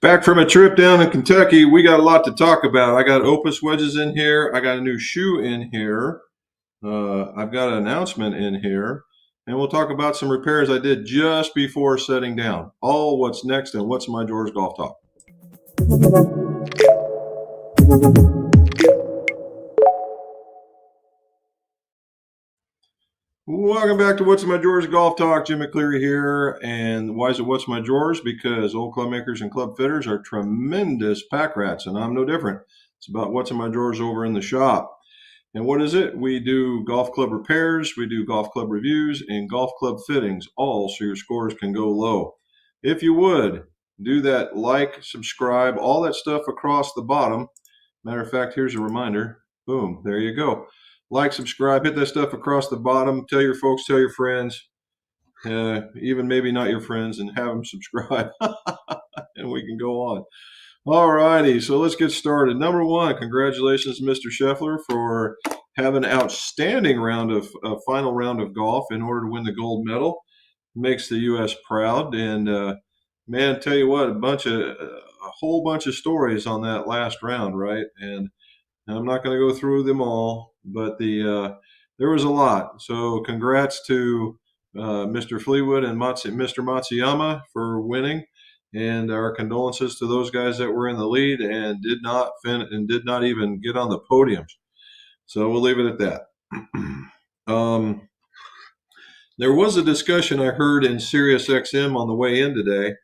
Back from a trip down in Kentucky, we got a lot to talk about. I got Opus wedges in here. I got a new shoe in here. I've got an announcement in here. And we'll talk about some repairs I did just before setting down. All what's next and what's my George Golf Talk. Welcome back to What's My Drawers Golf Talk. Jim McCleary here. And why is it What's My Drawers? Because old club makers and club fitters are tremendous pack rats, and I'm no different. It's about what's in my drawers over in the shop. And what is it? We do golf club repairs, we do golf club reviews, and golf club fittings, all so your scores can go low. If you would, do that like, subscribe, all that stuff across the bottom. Matter of fact, here's a reminder. Boom, there you go. Like, subscribe, hit that stuff across the bottom. Tell your folks, tell your friends, even maybe not your friends, and have them subscribe. And we can go on. All righty, so let's get started. Number one, congratulations, Mr. Scheffler, for having an outstanding final round of golf in order to win the gold medal. Makes the U.S. proud. And man, tell you what, a whole bunch of stories on that last round, right? And I'm not going to go through them all, but there was a lot. So congrats to Mr. Fleetwood and Mr. Matsuyama for winning, and our condolences to those guys that were in the lead and did not even get on the podiums. So we'll leave it at that. There was a discussion I heard in Sirius XM on the way in today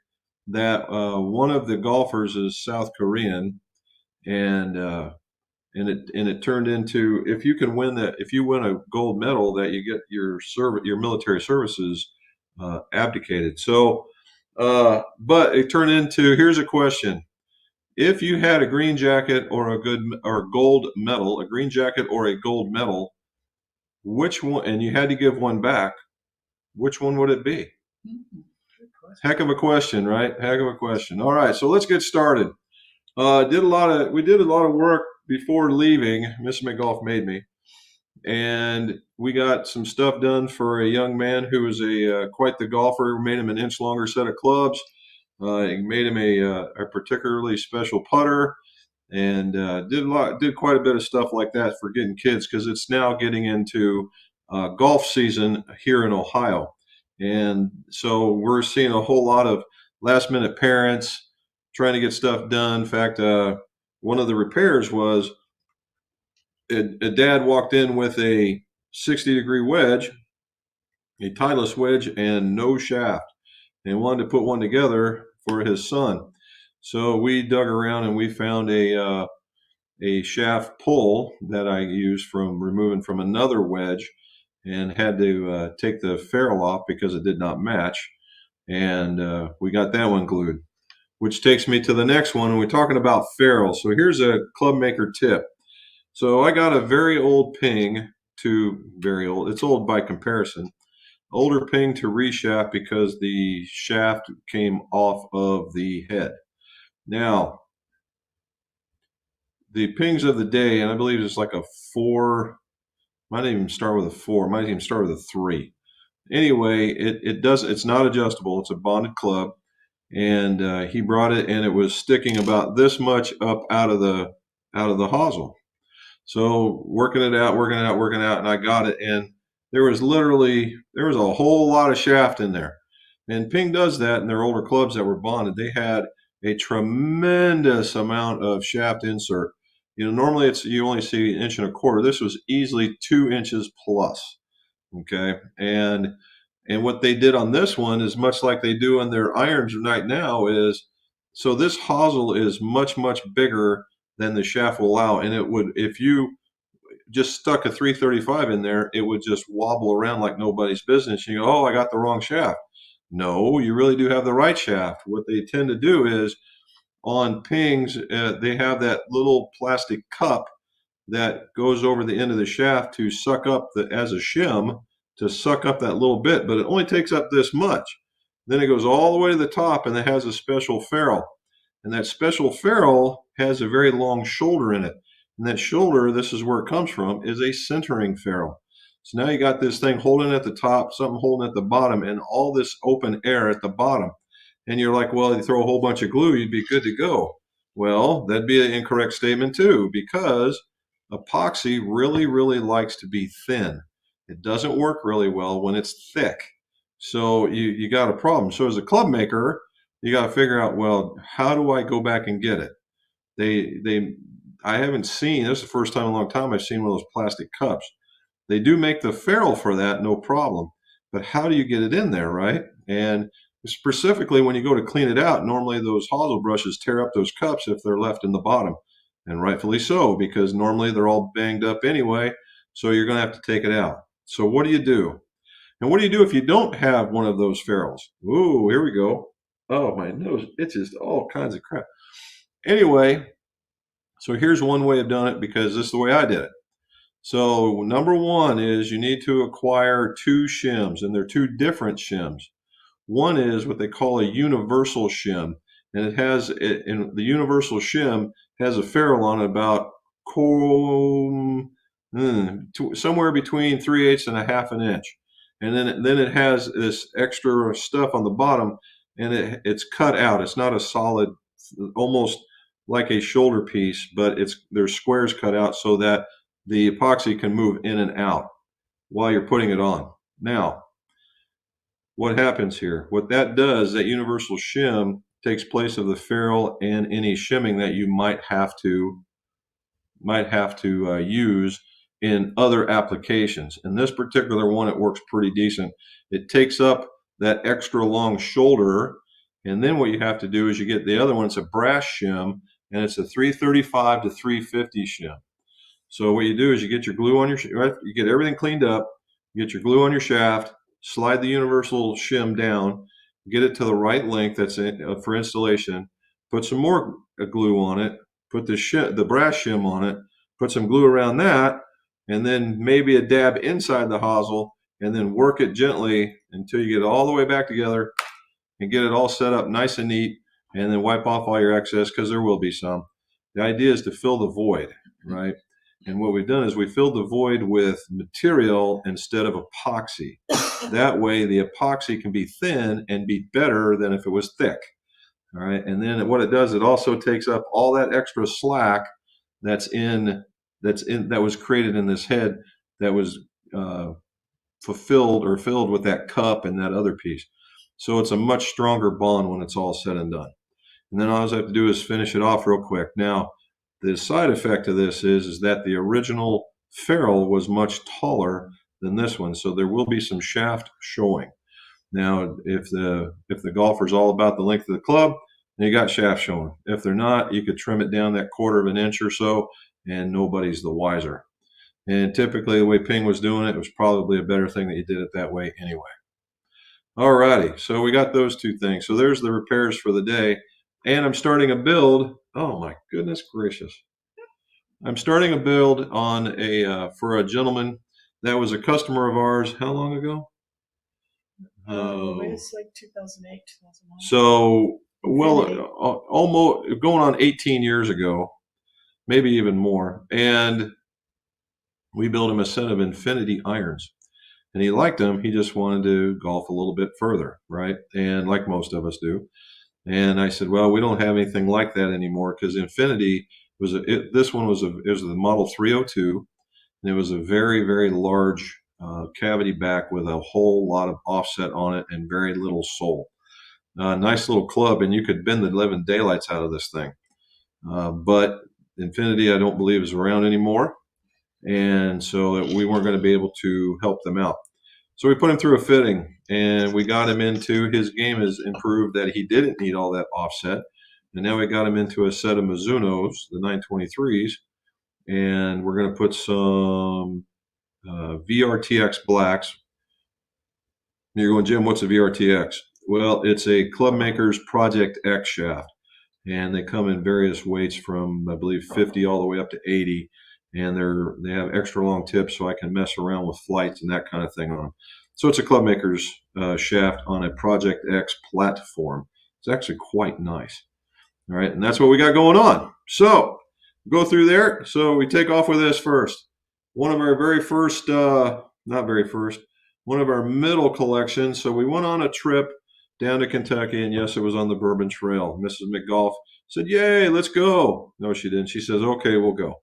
that one of the golfers is South Korean, and it turned into, if you win a gold medal, that you get your military services abdicated. So, but it turned into, here's a question: if you had a green jacket or a gold medal, a green jacket or a gold medal, which one, and you had to give one back, which one would it be? Heck of a question, right? Heck of a question. All right, so let's get started. We did a lot of work before leaving. Miss McGolf made me, and we got some stuff done for a young man who was quite the golfer. We made him an inch longer set of clubs. Made him a particularly special putter, and did quite a bit of stuff like that for getting kids, because it's now getting into golf season here in Ohio, and so we're seeing a whole lot of last minute parents trying to get stuff done. In fact, one of the repairs was a dad walked in with a 60-degree wedge, a Titleist wedge, and no shaft, and wanted to put one together for his son. So we dug around and we found a shaft pull that I used from removing from another wedge, and had to take the ferrule off because it did not match, and we got that one glued. Which takes me to the next one, and we're talking about ferrules. So here's a club maker tip. So I got a very old ping very old. It's old by comparison. Older ping to reshaft because the shaft came off of the head. Now, the pings of the day, and I believe it's like a 4, might even start with a 4, might even start with a 3. Anyway, it's not adjustable. It's a bonded club. And he brought it, and it was sticking about this much up out of the hosel. So working it out, and I got it, and there was a whole lot of shaft in there. And Ping does that in their older clubs that were bonded. They had a tremendous amount of shaft insert. Normally you only see 1.25 inches. This was easily 2 inches plus. Okay, and what they did on this one is much like they do in their irons right now is, so this hosel is much, much bigger than the shaft will allow. And it would, if you just stuck a 335 in there, it would just wobble around like nobody's business. You go, oh, I got the wrong shaft. No, you really do have the right shaft. What they tend to do is on pings, they have that little plastic cup that goes over the end of the shaft to suck up as a shim, to suck up that little bit, but it only takes up this much. Then it goes all the way to the top, and it has a special ferrule. And that special ferrule has a very long shoulder in it. And that shoulder, this is where it comes from, is a centering ferrule. So now you got this thing holding at the top, something holding at the bottom, and all this open air at the bottom. And you're like, well, you throw a whole bunch of glue, you'd be good to go. Well, that'd be an incorrect statement too, because epoxy really, really likes to be thin. It doesn't work really well when it's thick. So you got a problem. So as a club maker, you got to figure out, well, how do I go back and get it? I haven't seen, this is the first time in a long time I've seen one of those plastic cups. They do make the ferrule for that, no problem. But how do you get it in there, right? And specifically when you go to clean it out, normally those hosel brushes tear up those cups if they're left in the bottom. And rightfully so, because normally they're all banged up anyway. So you're going to have to take it out. So what do you do? And what do you do if you don't have one of those ferrules? Ooh, here we go. Oh, my nose itches all kinds of crap. Anyway, so here's one way of doing it because this is the way I did it. So number one is you need to acquire two shims, and they're two different shims. One is what they call a universal shim, and the universal shim has a ferrule on it about somewhere between 3/8 and a half an inch. And then it has this extra stuff on the bottom, and it's cut out. It's not a solid, almost like a shoulder piece, but there's squares cut out so that the epoxy can move in and out while you're putting it on. Now, what happens here? What that does, that universal shim takes place of the ferrule and any shimming that you might have to use in other applications. In this particular one, it works pretty decent. It takes up that extra long shoulder, and then what you have to do is you get the other one. It's a brass shim, and it's a 335 to 350 shim. So what you do is you get your glue on you get everything cleaned up, you get your glue on your shaft, slide the universal shim down, get it to the right length that's for installation, put some more glue on it, put the brass shim on it, put some glue around that, and then maybe a dab inside the hosel, and then work it gently until you get it all the way back together and get it all set up nice and neat, and then wipe off all your excess because there will be some. The idea is to fill the void, right? And what we've done is we filled the void with material instead of epoxy. That way the epoxy can be thin and be better than if it was thick. All right. And then what it does, it also takes up all that extra slack that was created in this head that was filled with that cup and that other piece. So it's a much stronger bond when it's all said and done. And then all I have to do is finish it off real quick. Now, the side effect of this is that the original ferrule was much taller than this one, so there will be some shaft showing. Now, if the golfer's all about the length of the club, then you got shaft showing. If they're not, you could trim it down that 1/4 inch or so, and nobody's the wiser. And typically, the way Ping was doing it was probably a better thing that you did it that way anyway. Alrighty, so we got those two things. So there's the repairs for the day. And I'm starting a build. Oh my goodness gracious! I'm starting a build on for a gentleman that was a customer of ours. How long ago? It's like 2008, 2009. So almost going on 18 years ago, maybe even more. And we built him a set of infinity irons, and he liked them. He just wanted to golf a little bit further, right? And like most of us do. And I said, well, we don't have anything like that anymore because Infinity this one was the Model 302, and it was a very, very large cavity back with a whole lot of offset on it and very little sole. Nice little club, and you could bend the living daylights out of this thing. But Infinity, I don't believe, is around anymore, and so we weren't going to be able to help them out. So we put him through a fitting, and we got him into, his game has improved that he didn't need all that offset. And now we got him into a set of Mizunos, the 923s, and we're going to put some VRTX blacks. You're going, Jim, what's a VRTX? Well, it's a Club Makers Project X shaft, and they come in various weights from, I believe, 50 all the way up to 80. And they have extra long tips so I can mess around with flights and that kind of thing on them. So it's a Club Makers shaft on a Project X platform. It's actually quite nice. All right, and that's what we got going on. So go through there. So we take off with this first. One of our very first, one of our middle collections. So we went on a trip down to Kentucky, and yes, it was on the Bourbon Trail. Mrs. McGolf said, "Yay, let's go." No, she didn't. She says, "Okay, we'll go."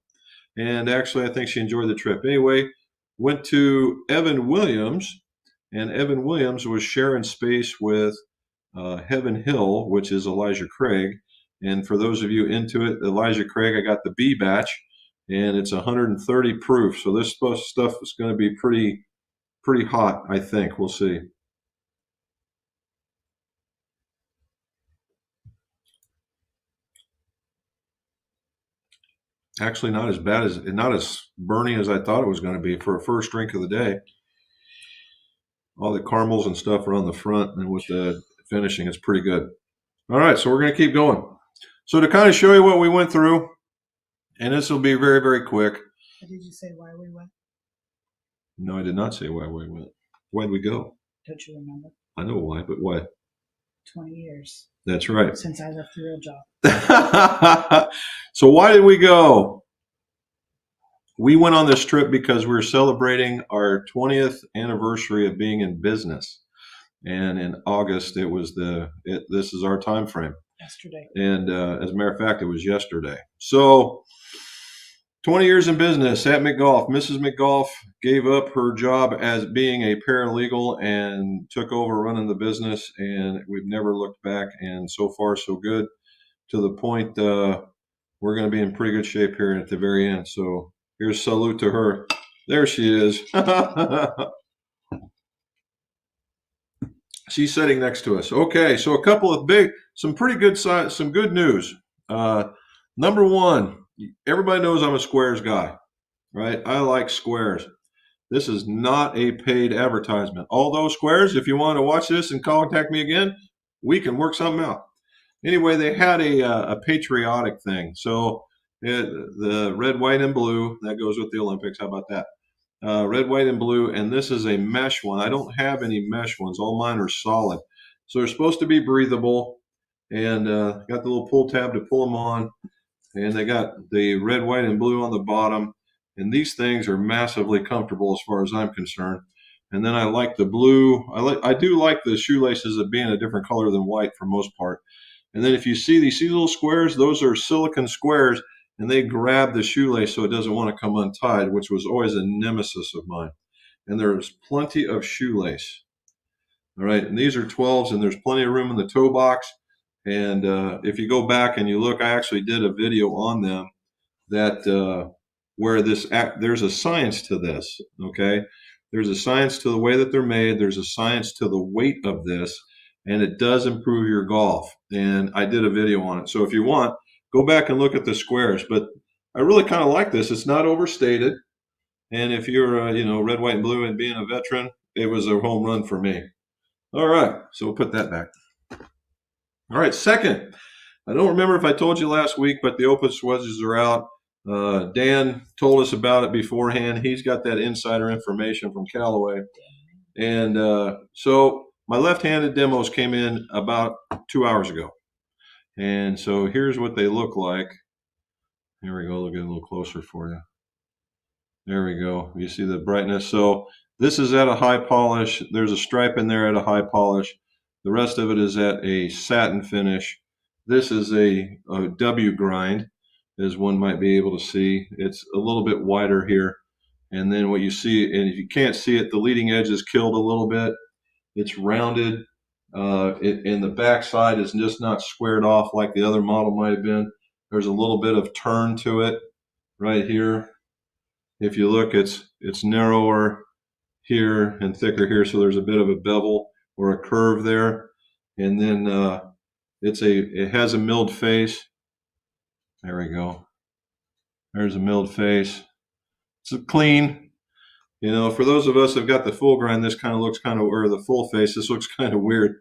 And actually, I think she enjoyed the trip. Anyway, went to Evan Williams, and Evan Williams was sharing space with Heaven Hill, which is Elijah Craig. And for those of you into it, Elijah Craig, I got the B batch, and it's 130 proof. So this stuff is going to be pretty hot, I think. We'll see. Actually, not as bad as not as burny as I thought it was going to be for a first drink of the day. All the caramels and stuff are on the front, and with the finishing, it's pretty good. All right, so we're going to keep going. So to kind of show you what we went through, and this will be very, very quick. Did you say why we went? No, I did not say why we went. Why'd we go? Don't you remember? I know why, but why? 20 years. That's right. Since I left the real job. So why did we go? We went on this trip because we were celebrating our 20th anniversary of being in business. And in August, it was this is our time frame. Yesterday. And as a matter of fact, it was yesterday. So 20 years in business at McGolf. Mrs. McGolf gave up her job as being a paralegal and took over running the business. And we've never looked back. And so far, so good, to the point we're going to be in pretty good shape here at the very end. So here's a salute to her. There she is. She's sitting next to us. Okay, so a couple of some pretty good some good news. Number one, everybody knows I'm a squares guy, right? I like squares. This is not a paid advertisement. Although squares, if you want to watch this and contact me again, we can work something out. Anyway, they had a patriotic thing. So the red, white, and blue, that goes with the Olympics. How about that? Red, white, and blue, and this is a mesh one. I don't have any mesh ones. All mine are solid. So they're supposed to be breathable, and got the little pull tab to pull them on, and they got the red, white, and blue on the bottom, and these things are massively comfortable as far as I'm concerned. And then I like the blue. I do like the shoelaces of being a different color than white for most part. And then if you see these little squares, those are silicone squares, and they grab the shoelace so it doesn't want to come untied, which was always a nemesis of mine. And there's plenty of shoelace. All right, and these are 12s, and there's plenty of room in the toe box. And if you go back and you look, I actually did a video on them that where there's a science to this, okay? There's a science to the way that they're made. There's a science to the weight of this, and it does improve your golf. And I did a video on it. So if you want, go back and look at the squares. But I really kind of like this. It's not overstated. And if you're, red, white, and blue and being a veteran, it was a home run for me. All right. So we'll put that back. All right. Second, I don't remember if I told you last week, but the Opus wedges are out. Dan told us about it beforehand. He's got that insider information from Callaway. And so my left-handed demos came in about 2 hours ago. And so here's what they look like. Here we go. Look, get a little closer for you. There we go. You see the brightness. So this is at a high polish. There's a stripe in there at a high polish. The rest of it is at a satin finish. This is a W grind, as one might be able to see. It's a little bit wider here. And then what you see, and if you can't see it, the leading edge is killed a little bit. It's rounded. And the back side is just not squared off like the other model might have been. There's a little bit of turn to it right here. If you look, it's narrower here and thicker here, so there's a bit of a bevel or a curve there. And then it has a milled face. There we go. There's a milled face. It's clean. For those of us that have got the full grind, this kind of looks or the full face, this looks kind of weird.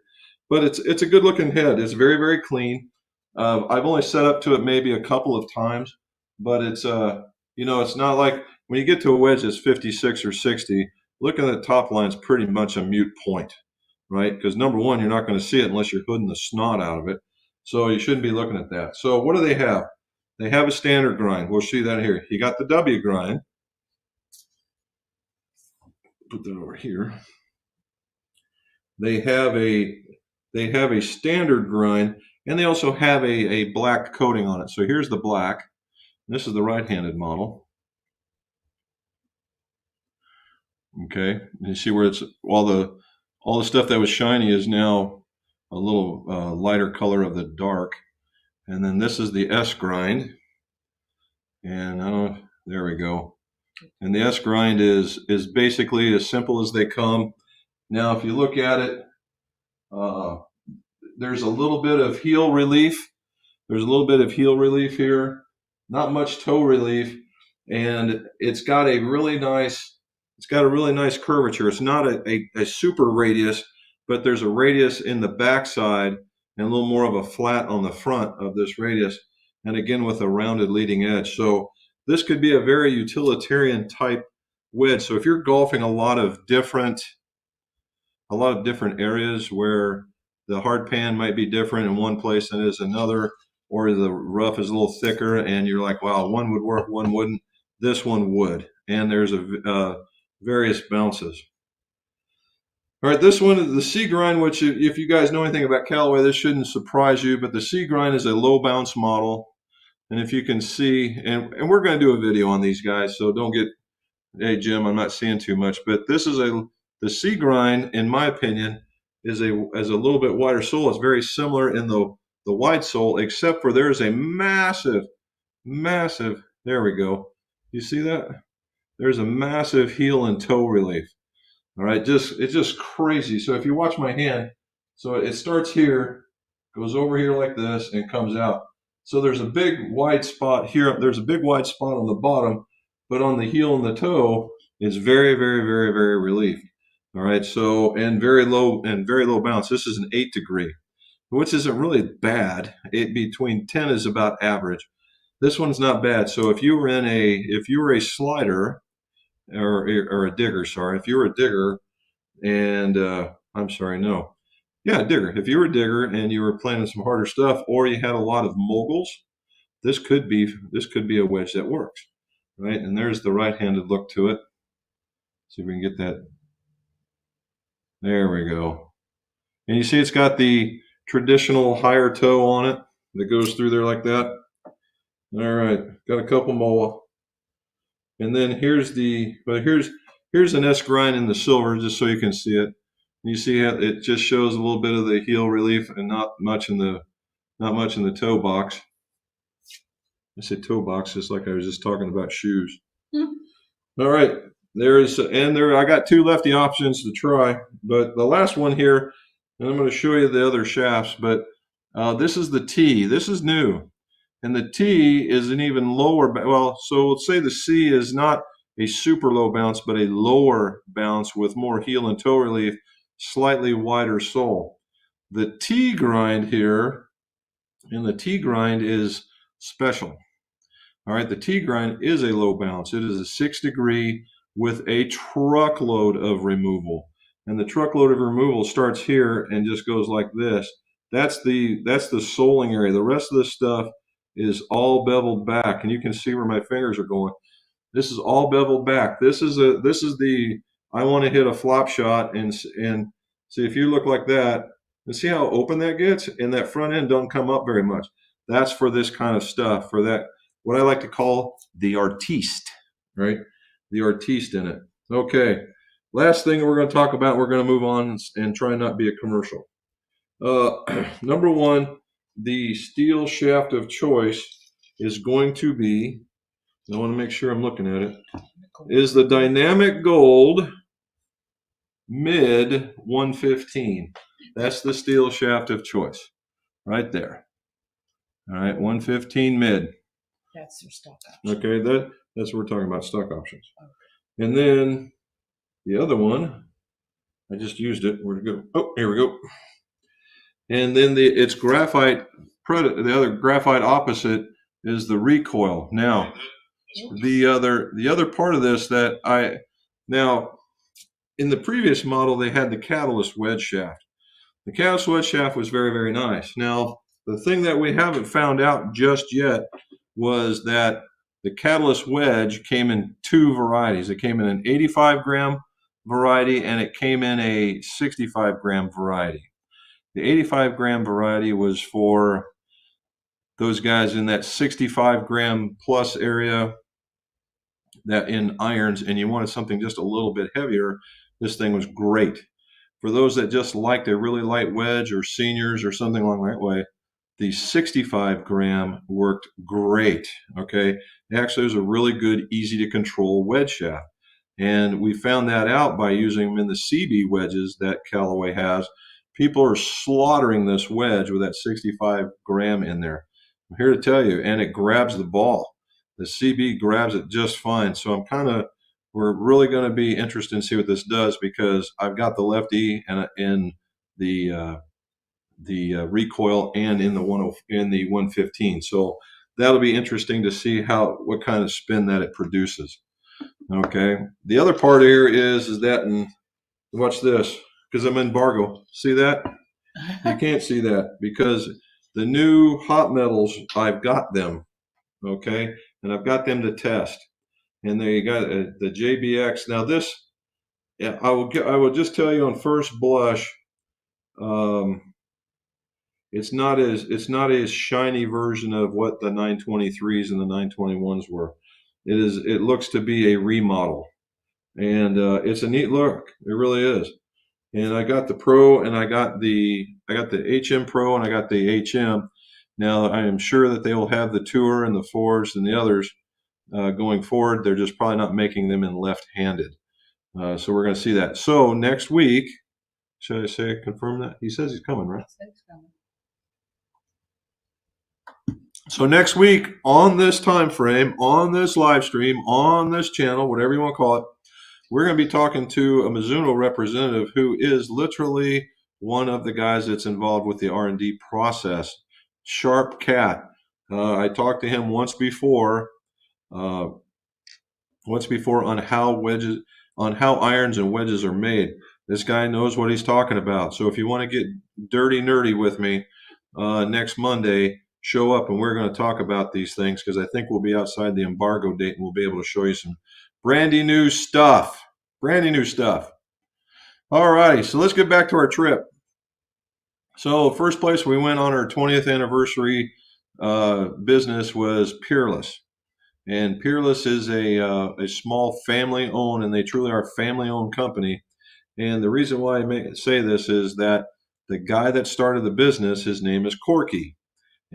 But it's a good looking head. It's very, very clean. I've only set up to it maybe a couple of times, but it's it's not like when you get to a wedge that's 56 or 60, looking at the top line is pretty much a moot point, right? Because number one, you're not going to see it unless you're hooding the snot out of it. So you shouldn't be looking at that. So what do they have? They have a standard grind. We'll see that here. You got the W grind. Put that over here. They have they have a standard grind, and they also have a black coating on it. So here's the black. This is the right-handed model. Okay, you see where it's all the stuff that was shiny is now a little lighter color of the dark. And then this is the S grind, and there we go. And the S grind is basically as simple as they come. Now, if you look at it, there's a little bit of heel relief. There's a little bit of heel relief here, not much toe relief, and it's got a really nice curvature. It's not a super radius, but there's a radius in the backside and a little more of a flat on the front of this radius, and again with a rounded leading edge. So this could be a very utilitarian type wedge. So if you're golfing a lot of different areas where the hard pan might be different in one place than it is another, or the rough is a little thicker and you're like, wow, one would work, one wouldn't, this one would. And there's various bounces. All right, this one is the C grind, which if you guys know anything about Callaway, this shouldn't surprise you, but the C grind is a low bounce model. And if you can see, and we're going to do a video on these guys, so don't get, hey Jim, I'm not seeing too much, but this is the C grind, in my opinion, is a little bit wider sole. It's very similar in the wide sole, except for there's a massive, there we go. You see that? There's a massive heel and toe relief. All right, it's just crazy. So if you watch my hand, so it starts here, goes over here like this, and comes out. So there's a big wide spot here. There's a big wide spot on the bottom, but on the heel and the toe, it's very, very relieved. All right, so and very low bounce. This is an 8 degree, which isn't really bad. Between 10 is about average. This one's not bad. So if you were a slider or a digger, sorry, if you were a digger and I'm sorry, no. Yeah, digger. If you were a digger and you were playing some harder stuff, or you had a lot of moguls, this could be a wedge that works, right? And there's the right-handed look to it. See if we can get that. There we go. And you see it's got the traditional higher toe on it that goes through there like that. All right, got a couple more. And then here's an S grind in the silver, just so you can see it. You see how it just shows a little bit of the heel relief and not much in the toe box. I say toe box just like I was just talking about shoes. All right, I got 2 lefty options to try, but the last one here, and I'm going to show you the other shafts, but this is the T. This is new, and the T is an even lower. Well, so let's say the C is not a super low bounce, but a lower bounce with more heel and toe relief, slightly wider sole. The T grind here, and the T grind is special. All right, the T grind is a low bounce. It is a 6 degree with a truckload of removal. And the truckload of removal starts here and just goes like this. That's the soling area. The rest of this stuff is all beveled back, and you can see where my fingers are going. This is all beveled back. This is the I want to hit a flop shot and see if you look like that and see how open that gets, and that front end don't come up very much. That's for this kind of stuff, for that what I like to call the artiste, right? The artiste in it. Okay, last thing we're going to talk about, we're going to move on and try not be a commercial. Number 1, the steel shaft of choice is going to be, I want to make sure I'm looking at it, is the Dynamic Gold Mid 115. That's the steel shaft of choice right there. All right, 115 mid. That's your stock option. Okay, that's what we're talking about, stock options. Okay. And then the other one, I just used it. Where'd it go? Oh, here we go. And then it's graphite. The other graphite opposite is the recoil. Now, the other part of this now in the previous model they had the catalyst wedge shaft. The catalyst wedge shaft was very, very nice. Now, the thing that we haven't found out just yet was that the catalyst wedge came in 2 varieties. It came in an 85 gram variety and it came in a 65 gram variety. The 85 gram variety was for those guys in that 65 gram plus area, that in irons, and you wanted something just a little bit heavier. This thing was great. For those that just liked a really light wedge, or seniors or something along that way, the 65 gram worked great. Okay, actually, it was a really good, easy to control wedge shaft. And we found that out by using them in the CB wedges that Callaway has. People are slaughtering this wedge with that 65 gram in there. I'm here to tell you, and it grabs the ball. The CB grabs it just fine. So we're really going to be interested in see what this does, because I've got the lefty and in the recoil and in the 115. So that'll be interesting to see what kind of spin that it produces. Okay. The other part here is that, and watch this, because I'm in embargo. See that? You can't see that because the new hot metals, I've got them. Okay. And I've got them to test. And there you got the JBX. Now this, yeah, I will just tell you on first blush, it's not a shiny version of what the 923s and the 921s were. It looks to be a remodel. And it's a neat look. It really is. And I got the Pro, and I got the HM Pro, and I got the HM. Now I am sure that they will have the Tour and the Forge and the others going forward. They're just probably not making them in left-handed. So we're going to see that. So next week, should I say confirm that? He says he's coming, right? So next week on this time frame, on this live stream, on this channel, whatever you want to call it, we're going to be talking to a Mizuno representative who is literally one of the guys that's involved with the R&D process. Sharp cat. I talked to him once before on how irons and wedges are made. This guy knows what he's talking about. So if you want to get dirty nerdy with me next Monday, show up and we're going to talk about these things, because I think we'll be outside the embargo date and we'll be able to show you some brandy new stuff. Brandy new stuff. All righty, so let's get back to our trip. So first place we went on our 20th anniversary business was Peerless. And Peerless is a small family-owned, and they truly are a family-owned company. And the reason why I say this is that the guy that started the business, his name is Corky.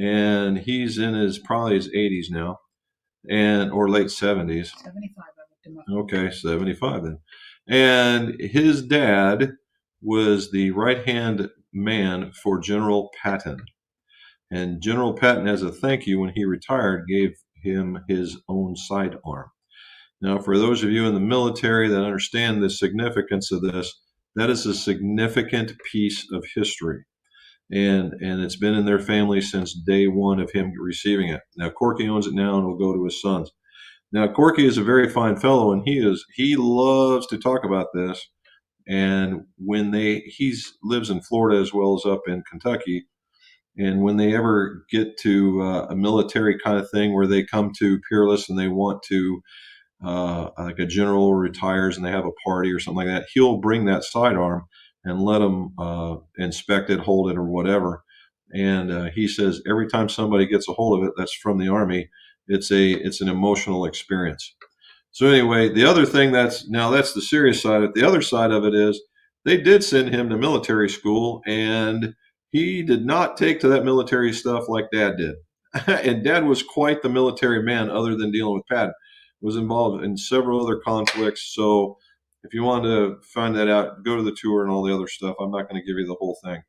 And he's in probably his 80s now, or late 70s. 75, I looked him up. Okay, 75 then. And his dad was the right-hand man for General Patton. And General Patton, as a thank you, when he retired, gave him his own sidearm. Now, for those of you in the military that understand the significance of this, that is a significant piece of history. And it's been in their family since day one of him receiving it. Now, Corky owns it now, and will go to his sons. Now, Corky is a very fine fellow, and he loves to talk about this. And when he lives in Florida as well as up in Kentucky, and when they ever get to a military kind of thing where they come to Peerless and they want to, like a general retires and they have a party or something like that, he'll bring that sidearm and let them inspect it, hold it, or whatever. And he says every time somebody gets a hold of it that's from the Army, it's an emotional experience. So anyway, the other thing that's the serious side of it. The other side of it is they did send him to military school, and he did not take to that military stuff like Dad did. And Dad was quite the military man, other than dealing with Patton. Was involved in several other conflicts. So if you want to find that out, go to the tour and all the other stuff. I'm not going to give you the whole thing.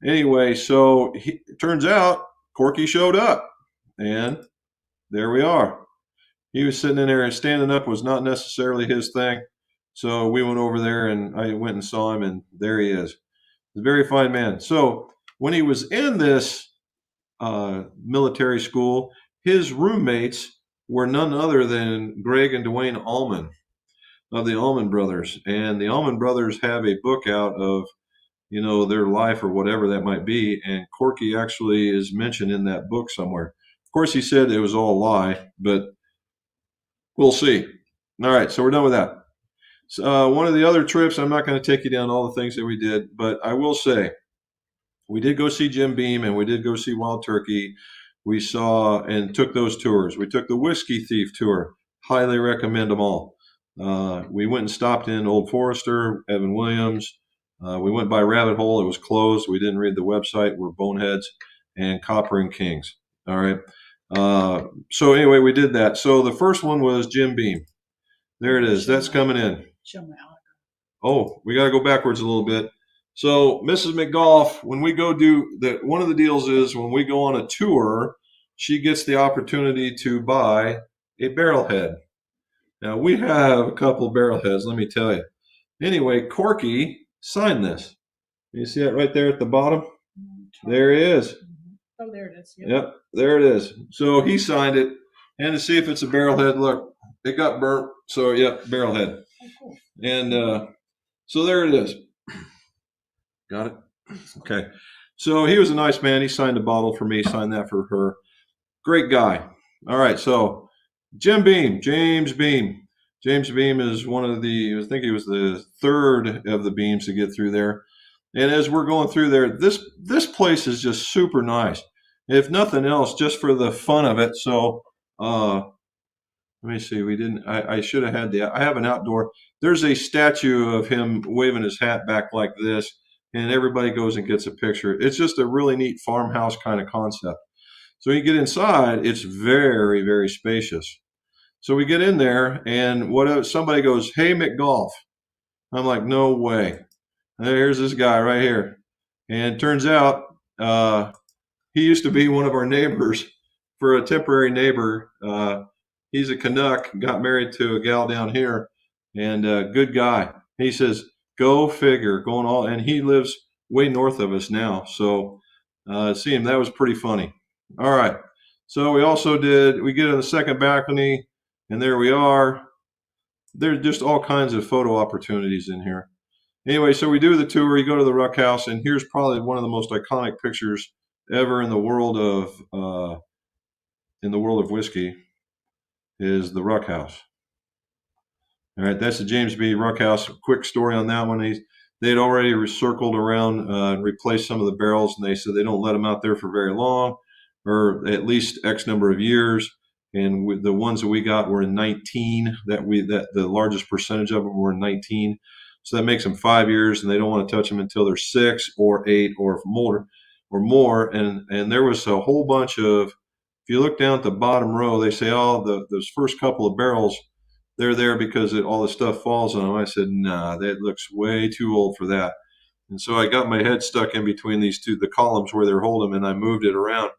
Anyway, so it turns out Corky showed up, and there we are. He was sitting in there, and standing up was not necessarily his thing. So we went over there, and I went and saw him, and there he is. He's a very fine man. So when he was in this military school, his roommates were none other than Greg and Dwayne Allman of the Allman Brothers. And the Allman Brothers have a book out of, their life or whatever that might be. And Corky actually is mentioned in that book somewhere. Of course, he said it was all a lie, but we'll see. All right, so we're done with that. So, one of the other trips, I'm not going to take you down all the things that we did, but I will say we did go see Jim Beam and we did go see Wild Turkey. We saw and took those tours. We took the Whiskey Thief tour. Highly recommend them all. We went and stopped in Old Forester, Evan Williams. We went by Rabbit Hole. It was closed. We didn't read the website. We're boneheads. And Copper and Kings. All right. So anyway, we did that. So the first one was Jim Beam. There it is. That's coming in. Show my autograph. Oh, we got to go backwards a little bit. So Mrs. McGolf, when we go do that, one of the deals is when we go on a tour, she gets the opportunity to buy a barrelhead. Now we have a couple of barrelheads, let me tell you. Anyway, Corky signed this. You see that right there at the bottom? There he is. Oh, there it is. Yep, there it is. So he signed it. And to see if it's a barrelhead, look, it got burnt. So, yep, barrelhead. Oh, cool. And so there it is. Got it? Okay. So he was a nice man. He signed a bottle for me, signed that for her. Great guy. All right. So Jim Beam, James Beam. James Beam is one of the, I think he was the third of the Beams to get through there. And as we're going through there, this place is just super nice. If nothing else, just for the fun of it. So let me see. We didn't. I should have had I have an outdoor. There's a statue of him waving his hat back like this, and everybody goes and gets a picture. It's just a really neat farmhouse kind of concept. So you get inside, it's very, very spacious. So we get in there, and somebody goes, "Hey, McGolf." I'm like, "No way." There's this guy right here. And it turns out he used to be one of our neighbors for a temporary neighbor. He's a Canuck, got married to a gal down here, and good guy. He says, go figure, going all, and he lives way north of us now. So see him, that was pretty funny. All right. So we get on the second balcony, and there we are. There's just all kinds of photo opportunities in here. Anyway, so we do the tour. You go to the Ruck House, and here's probably one of the most iconic pictures ever in the world of whiskey is the Ruck House. All right, that's the James B. Ruck House. Quick story on that one. They had already recircled around and replaced some of the barrels, and they said they don't let them out there for very long, or at least X number of years. And the ones that we got were in 19. That the largest percentage of them were in 19. So that makes them 5 years, and they don't want to touch them until they're 6 or 8 or more. And there was a whole bunch of. If you look down at the bottom row, they say, "Oh, those first couple of barrels, they're there because all the stuff falls on them." I said, "Nah, that looks way too old for that." And so I got my head stuck in between the columns where they're holding them, and I moved it around.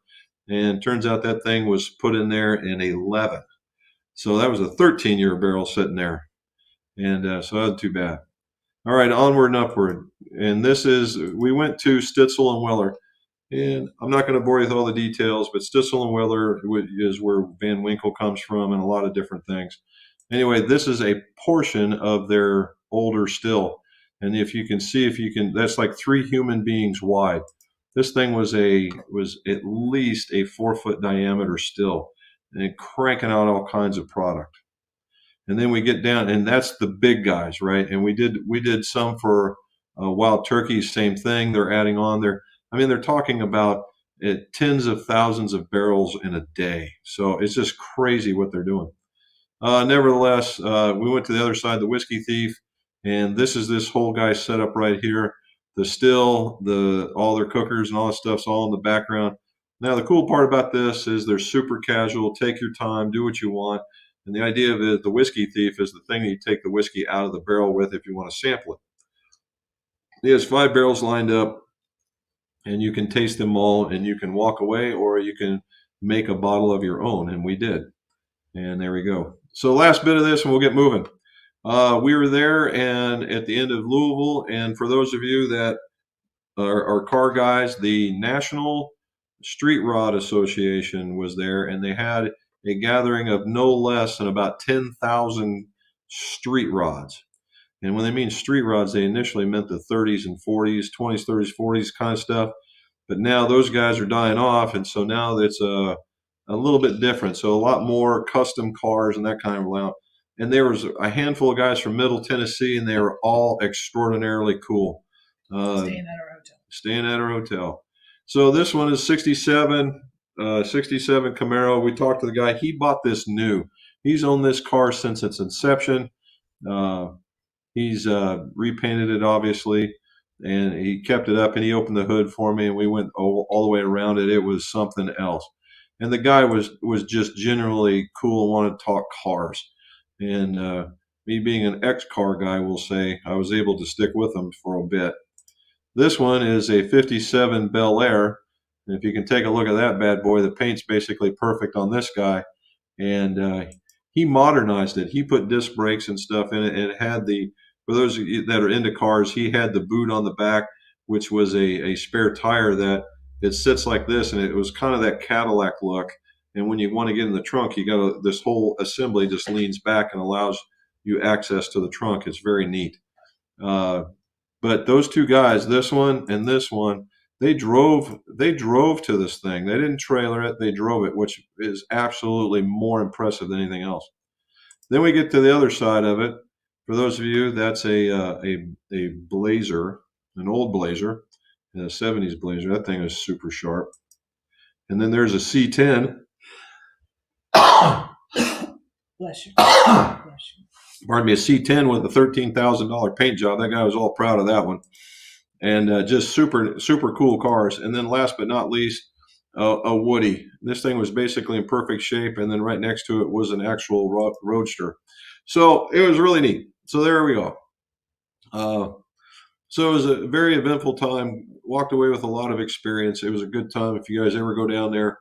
And it turns out that thing was put in there in 11. So that was a 13-year barrel sitting there. And so that wasn't too bad. All right, onward and upward. And we went to Stitzel and Weller. And I'm not going to bore you with all the details, but Stitzel and Weller is where Van Winkle comes from and a lot of different things. Anyway, this is a portion of their older still. And if you can, that's like 3 human beings wide. This thing was at least a 4-foot diameter still, and cranking out all kinds of product. And then we get down, and that's the big guys, right? And we did some for Wild Turkey, same thing. They're adding on there. I mean, they're talking about tens of thousands of barrels in a day. So it's just crazy what they're doing. Nevertheless, we went to the other side, the Whiskey Thief, and this whole guy set up right here. The still, all their cookers and all that stuff's all in the background. Now, the cool part about this is they're super casual. Take your time, do what you want. And the idea of it, the Whiskey Thief is the thing that you take the whiskey out of the barrel with if you want to sample it. He has 5 barrels lined up, and you can taste them all, and you can walk away, or you can make a bottle of your own, and we did. And there we go. So last bit of this, and we'll get moving. We were there and at the end of Louisville, and for those of you that are car guys, the National Street Rod Association was there, and they had a gathering of no less than about 10,000 street rods. And when they mean street rods, they initially meant the 30s and 40s, 20s, 30s, 40s kind of stuff. But now those guys are dying off, and so now it's a little bit different. So a lot more custom cars and that kind of route. And there was a handful of guys from Middle Tennessee, and they were all extraordinarily cool. Staying at our hotel. staying at our hotel. So this one is 67 Camaro. We talked to the guy. He bought this new. He's owned this car since its inception. He's repainted it, obviously, and he kept it up, and he opened the hood for me, and we went all the way around it. It was something else. And the guy was just generally cool and wanted to talk cars. And me being an ex-car guy, will say I was able to stick with him for a bit. This one is a 57 Bel Air. And if you can take a look at that bad boy, the paint's basically perfect on this guy. And he modernized it. He put disc brakes and stuff in it, and it had the, for those of you that are into cars, he had the boot on the back, which was a spare tire that it sits like this, and it was kind of that Cadillac look. And when you want to get in the trunk, you got this whole assembly just leans back and allows you access to the trunk. It's very neat. But those two guys, this one and this one, they drove to this thing. They didn't trailer it, they drove it, which is absolutely more impressive than anything else. Then we get to the other side of it. For those of you, that's a Blazer, an old Blazer, a 70s Blazer. That thing is super sharp. And then there's a C10. Bless you. Bless you. Pardon me, a C10 with a $13,000 paint job. That guy was all proud of that one. And just super cool cars. And then last but not least, a Woody. This thing was basically in perfect shape, and then right next to it was an actual roadster. So it was really neat. So there we go. So it was a very eventful time. Walked away with a lot of experience. It was a good time. If you guys ever go down there,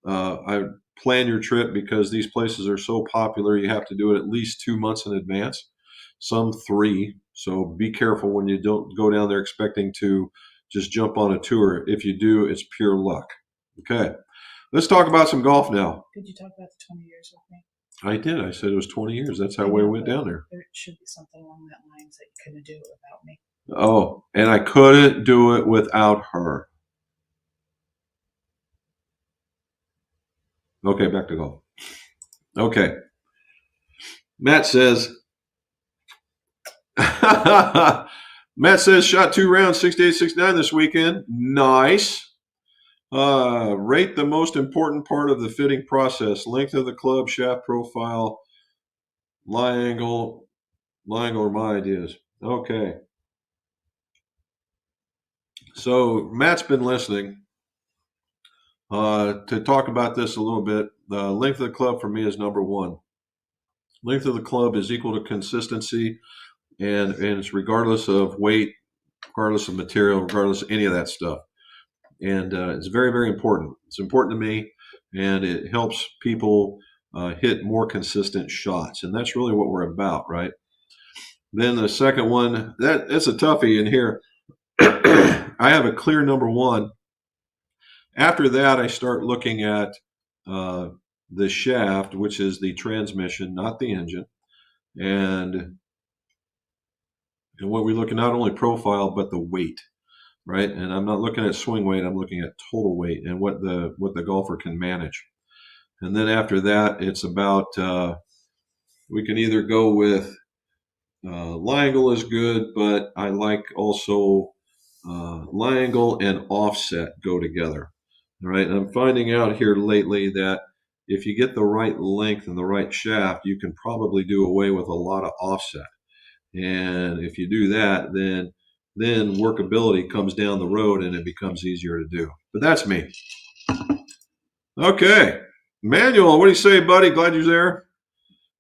I plan your trip, because these places are so popular. You have to do it at least 2 months in advance, some 3. So be careful when you don't go down there expecting to just jump on a tour. If you do, it's pure luck. Okay, let's talk about some golf now. Did you talk about the 20 years with me? I did. I said it was 20 years. That's how we went down there. There should be something along that lines that you couldn't do it without me. Oh, and I couldn't do it without her. Okay, back to golf. Okay. Matt says, shot 2 rounds, 68, 69 this weekend. Nice. Rate the most important part of the fitting process: length of the club, shaft profile, lie angle are my ideas. Okay. So Matt's been listening to talk about this a little bit. The length of the club for me is number 1. Length of the club is equal to consistency, and it's regardless of weight, regardless of material, regardless of any of that stuff. And it's very, very important. It's important to me, and it helps people hit more consistent shots. And that's really what we're about, right? Then the second one, it's a toughie in here. I have a clear number 1. After that, I start looking at the shaft, which is the transmission, not the engine. And what we're looking, not only profile, but the weight, right? And I'm not looking at swing weight, I'm looking at total weight and what the golfer can manage. And then after that, it's about, we can either go with lie angle is good, but I like also lie angle and offset go together. All right. And I'm finding out here lately that if you get the right length and the right shaft, you can probably do away with a lot of offset. And if you do that, then workability comes down the road and it becomes easier to do. But that's me. Okay. Manuel, what do you say, buddy? Glad you're there.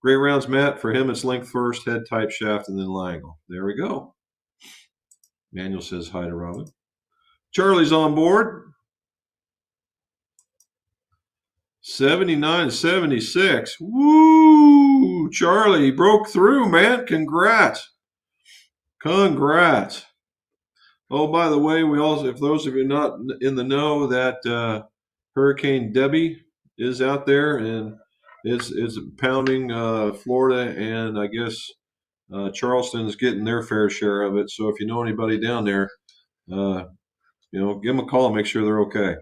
Great rounds, Matt. For him, it's length first, head type, shaft, and then lie angle. There we go. Manuel says hi to Robin. Charlie's on board. 79-76. Woo! Charlie broke through, man. Congrats. Congrats. Oh, by the way, we also, if those of you not in the know, that Hurricane Debbie is out there and is pounding Florida, and I guess Charleston's getting their fair share of it. So if you know anybody down there, give them a call and make sure they're okay.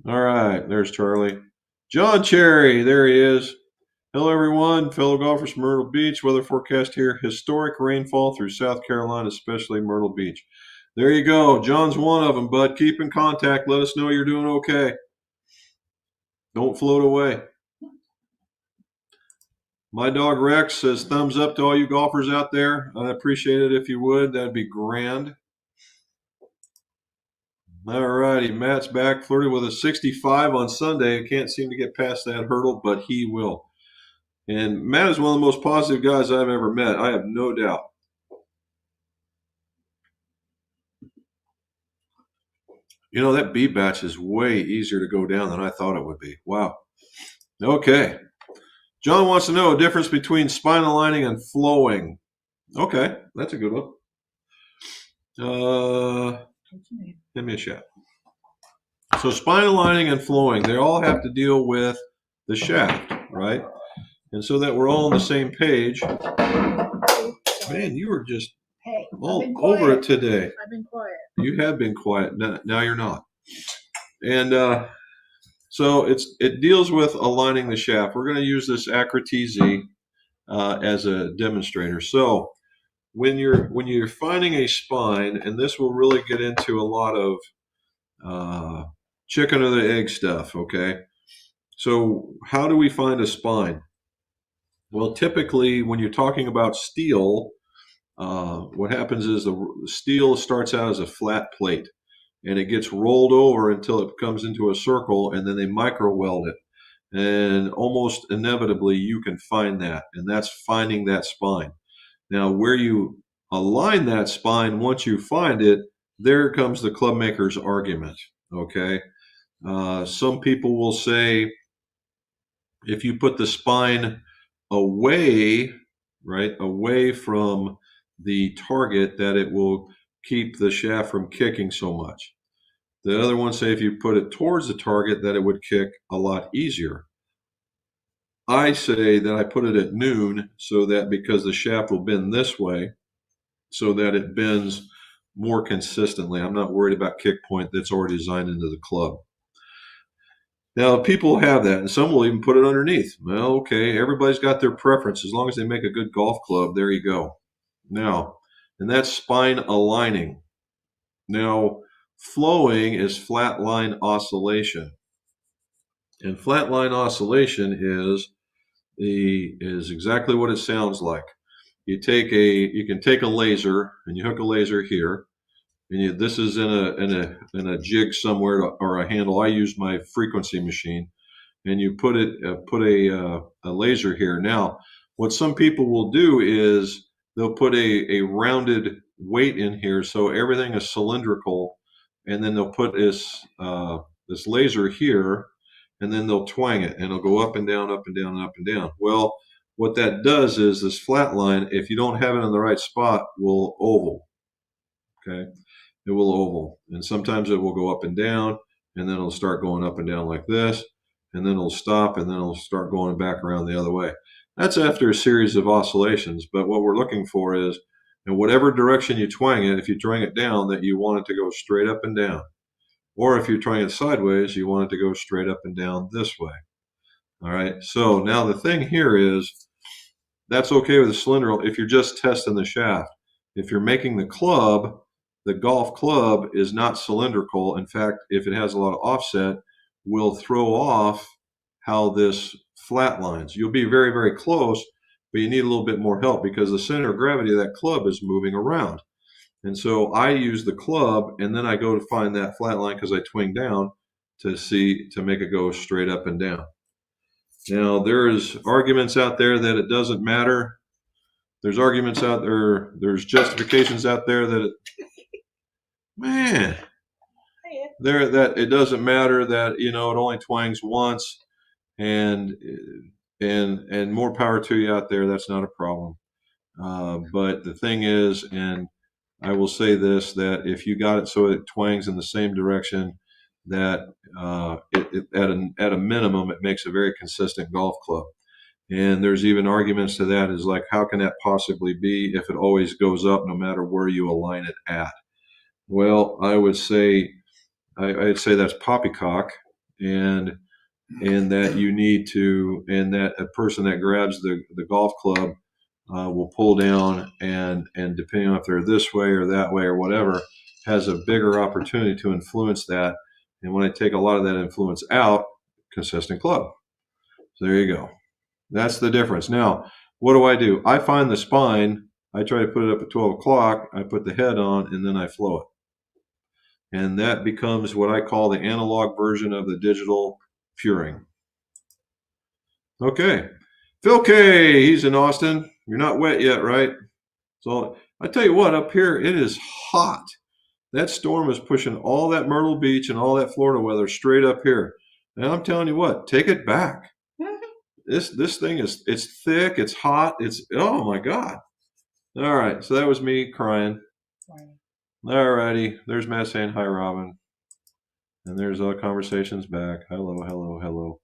All right, there's Charlie. John Cherry, there he is. Hello, everyone. Fellow golfers from Myrtle Beach. Weather forecast here. Historic rainfall through South Carolina, especially Myrtle Beach. There you go. John's one of them, bud. Keep in contact. Let us know you're doing okay. Don't float away. My dog Rex says thumbs up to all you golfers out there. I appreciate it if you would. That'd be grand. All righty. Matt's back, flirting with a 65 on Sunday. Can't seem to get past that hurdle, but he will. And Matt is one of the most positive guys I've ever met. I have no doubt. You know, that B batch is way easier to go down than I thought it would be. Wow. Okay. John wants to know a difference between spine aligning and flowing. Okay, that's a good one. Give me a shot. So spine aligning and flowing, they all have to deal with the shaft, right? And so that we're all on the same page. Man, you were just all over it today. I've been quiet. You have been quiet. Now you're not. And so it deals with aligning the shaft. We're going to use this Acra TZ as a demonstrator. So when you're finding a spine, and this will really get into a lot of chicken or the egg stuff, okay? So how do we find a spine? Well, typically when you're talking about steel, what happens is the steel starts out as a flat plate, and it gets rolled over until it comes into a circle, and then they micro weld it. And almost inevitably you can find that, and that's finding that spine. Now, where you align that spine, once you find it, there comes the club maker's argument, okay? Some people will say if you put the spine away, right, away from the target, that it will keep the shaft from kicking so much. The other ones say if you put it towards the target, that it would kick a lot easier. I say that I put it at noon, so that because the shaft will bend this way, so that it bends more consistently. I'm not worried about kick point that's already designed into the club. Now, people have that, and some will even put it underneath. Well, okay, everybody's got their preference. As long as they make a good golf club, there you go. Now, and that's spine aligning. Now, flowing is flat line oscillation. And flat line oscillation is exactly what it sounds like. You can take a laser, and you hook a laser here, and this is in a jig somewhere, or a handle. I use my frequency machine, and you put a laser here. Now, what some people will do is they'll put a rounded weight in here, so everything is cylindrical, and then they'll put this laser here, and then they'll twang it, and it'll go up and down, up and down, up and down. Well, what that does is this flat line, if you don't have it in the right spot, will oval. Okay, it will oval, and sometimes it will go up and down, and then it'll start going up and down like this, and then it'll stop, and then it'll start going back around the other way. That's after a series of oscillations, but what we're looking for is, in whatever direction you twang it, if you twang it down, that you want it to go straight up and down. Or if you're trying it sideways, you want it to go straight up and down this way. All right, so now the thing here is, that's okay with the cylindrical if you're just testing the shaft. If you're making the club, the golf club is not cylindrical. In fact, if it has a lot of offset, will throw off how this flat lines. You'll be very, very close, but you need a little bit more help because the center of gravity of that club is moving around. And so I use the club, and then I go to find that flat line because I twing down to make it go straight up and down. Now, there's arguments out there that it doesn't matter. There's arguments out there, there's justifications out there that that it doesn't matter, that it only twangs once, and more power to you out there. That's not a problem. But the thing is, and I will say this, that if you got it so it twangs in the same direction, that at a minimum, it makes a very consistent golf club. And there's even arguments to that, is like, how can that possibly be if it always goes up no matter where you align it at? Well, I would say that's poppycock, and that you need to, and that a person that grabs the golf club will pull down, and depending on if they're this way or that way or whatever, has a bigger opportunity to influence that. And when I take a lot of that influence out, consistent club. So there you go. That's the difference. Now, what do? I find the spine, I try to put it up at 12 o'clock, I put the head on, and then I flow it. And that becomes what I call the analog version of the digital puring. Okay. Phil K, he's in Austin. You're not wet yet, right? So I tell you what, up here, it is hot. That storm is pushing all that Myrtle Beach and all that Florida weather straight up here. And I'm telling you what, take it back. This thing it's thick, it's hot, oh my God. All right, so that was me crying. All righty, there's Matt saying hi, Robin. And there's our conversations back. Hello, hello, hello.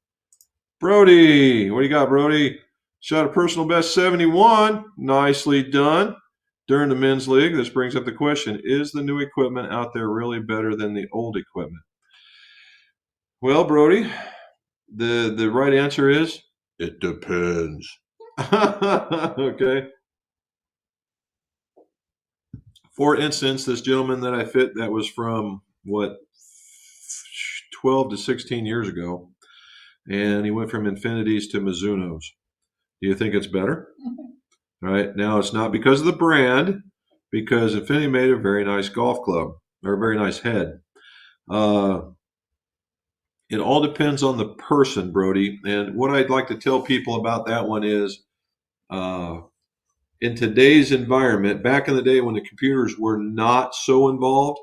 Brody, what do you got, Brody? Shot a personal best 71. Nicely done. During the men's league, this brings up the question, is the new equipment out there really better than the old equipment? Well, Brody, the right answer is, it depends. Okay. For instance, this gentleman that I fit, that was from, 12 to 16 years ago, and he went from Infinities to Mizunos. Do you think it's better? Right now, it's not because of the brand, because Infinity made a very nice golf club, or a very nice head. It all depends on the person, Brody. And what I'd like to tell people about that one is, in today's environment, back in the day when the computers were not so involved,